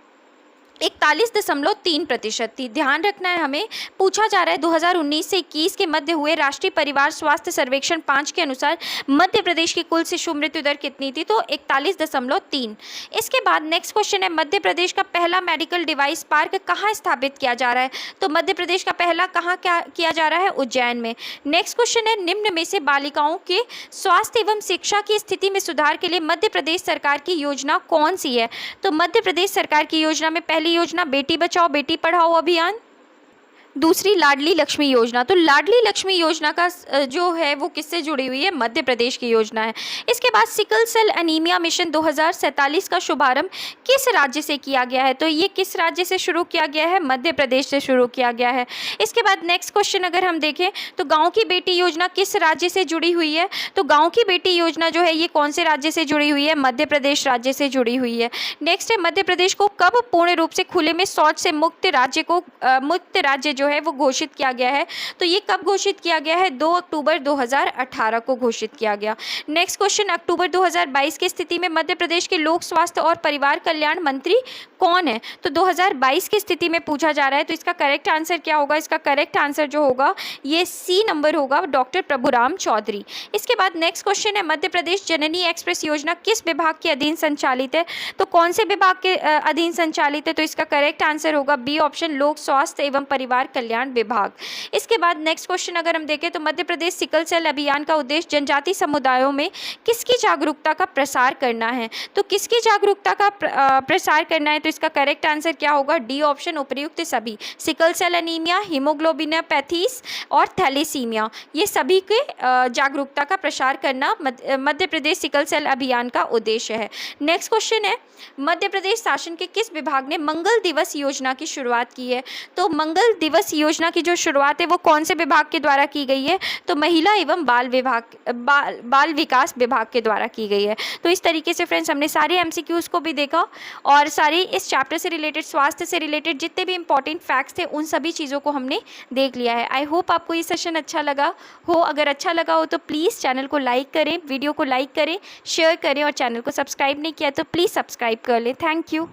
41.3% थी। ध्यान रखना है हमें, पूछा जा रहा है 2019 से 21 के मध्य हुए राष्ट्रीय परिवार स्वास्थ्य सर्वेक्षण 5 के अनुसार मध्य प्रदेश की कुल शिशु मृत्यु दर कितनी थी? तो 41.3। इसके बाद नेक्स्ट क्वेश्चन है, मध्य प्रदेश का पहला मेडिकल डिवाइस पार्क कहाँ स्थापित किया जा रहा है? तो मध्य प्रदेश का पहला कहाँ किया जा रहा है? उज्जैन में। नेक्स्ट क्वेश्चन है, निम्न में से बालिकाओं के स्वास्थ्य एवं शिक्षा की स्थिति में सुधार के लिए मध्य प्रदेश सरकार की योजना कौन सी है? तो मध्य प्रदेश सरकार की योजना में पहली योजना बेटी बचाओ बेटी पढ़ाओ अभियान, दूसरी लाडली लक्ष्मी योजना। तो लाडली लक्ष्मी योजना का जो है वो किससे जुड़ी हुई है? मध्य प्रदेश की योजना है। इसके बाद सिकल सेल एनीमिया मिशन 2047 का शुभारंभ किस राज्य से किया गया है? तो ये किस राज्य से शुरू किया गया है? मध्य प्रदेश से शुरू किया गया है। इसके बाद नेक्स्ट क्वेश्चन अगर हम देखें तो गाँव की बेटी योजना किस राज्य से जुड़ी हुई है? तो गाँव की बेटी योजना जो है ये कौन से राज्य से जुड़ी हुई है? मध्य प्रदेश राज्य से जुड़ी हुई है। नेक्स्ट है, मध्य प्रदेश को कब पूर्ण रूप से खुले में शौच से मुक्त राज्य जो है वो घोषित किया गया है? तो ये कब घोषित किया गया है? 2 अक्टूबर 2018 को घोषित किया गया। नेक्स्ट क्वेश्चन, अक्टूबर 2022 की स्थिति में मध्य प्रदेश के लोक स्वास्थ्य और परिवार कल्याण मंत्री कौन है? तो 2022 की स्थिति में पूछा जा रहा है, तो इसका करेक्ट आंसर क्या होगा? इसका करेक्ट आंसर जो होगा ये सी नंबर होगा, डॉक्टर प्रभुराम चौधरी। इसके बाद नेक्स्ट क्वेश्चन है, मध्य प्रदेश जननी एक्सप्रेस योजना किस विभाग के अधीन संचालित है? तो कौन से विभाग के अधीन संचालित है? तो इसका करेक्ट आंसर होगा बी ऑप्शन, लोक स्वास्थ्य एवं परिवार कल्याण विभाग। इसके बाद नेक्स्ट क्वेश्चन अगर हम देखें तो मध्य प्रदेश सिकल सेल अभियान का उद्देश्य जनजाति समुदायों में किसकी जागरूकता का प्रसार करना है? तो किसकी जागरूकता का प्रसार करना है? तो इसका करेक्ट आंसर क्या होगा? डी ऑप्शन, उपर्युक्त सभी। सिकल सेल एनीमिया, हीमोग्लोबिनोपैथीज और थैलेसीमिया, ये सभी के जागरूकता का प्रसार करना मध्य प्रदेश सिकल सेल अभियान का उद्देश्य है। नेक्स्ट क्वेश्चन है, मध्य प्रदेश शासन के किस विभाग ने मंगल दिवस योजना की शुरुआत की है? तो मंगल दिवस योजना की जो शुरुआत है वो कौन से विभाग के द्वारा की गई है? तो महिला एवं बाल विकास विभाग के द्वारा की गई है। तो इस तरीके से फ्रेंड्स हमने सारे एमसीक्यूज को भी देखा और सारी इस चैप्टर से रिलेटेड, स्वास्थ्य से रिलेटेड जितने भी इंपॉर्टेंट फैक्ट्स थे उन सभी चीज़ों को हमने देख लिया है। आई होप आपको ये सेशन अच्छा लगा हो। अगर अच्छा लगा हो तो प्लीज़ चैनल को लाइक करें, वीडियो को लाइक करें, शेयर करें और चैनल को सब्सक्राइब नहीं किया तो प्लीज़ सब्सक्राइब कर लें। Thank you.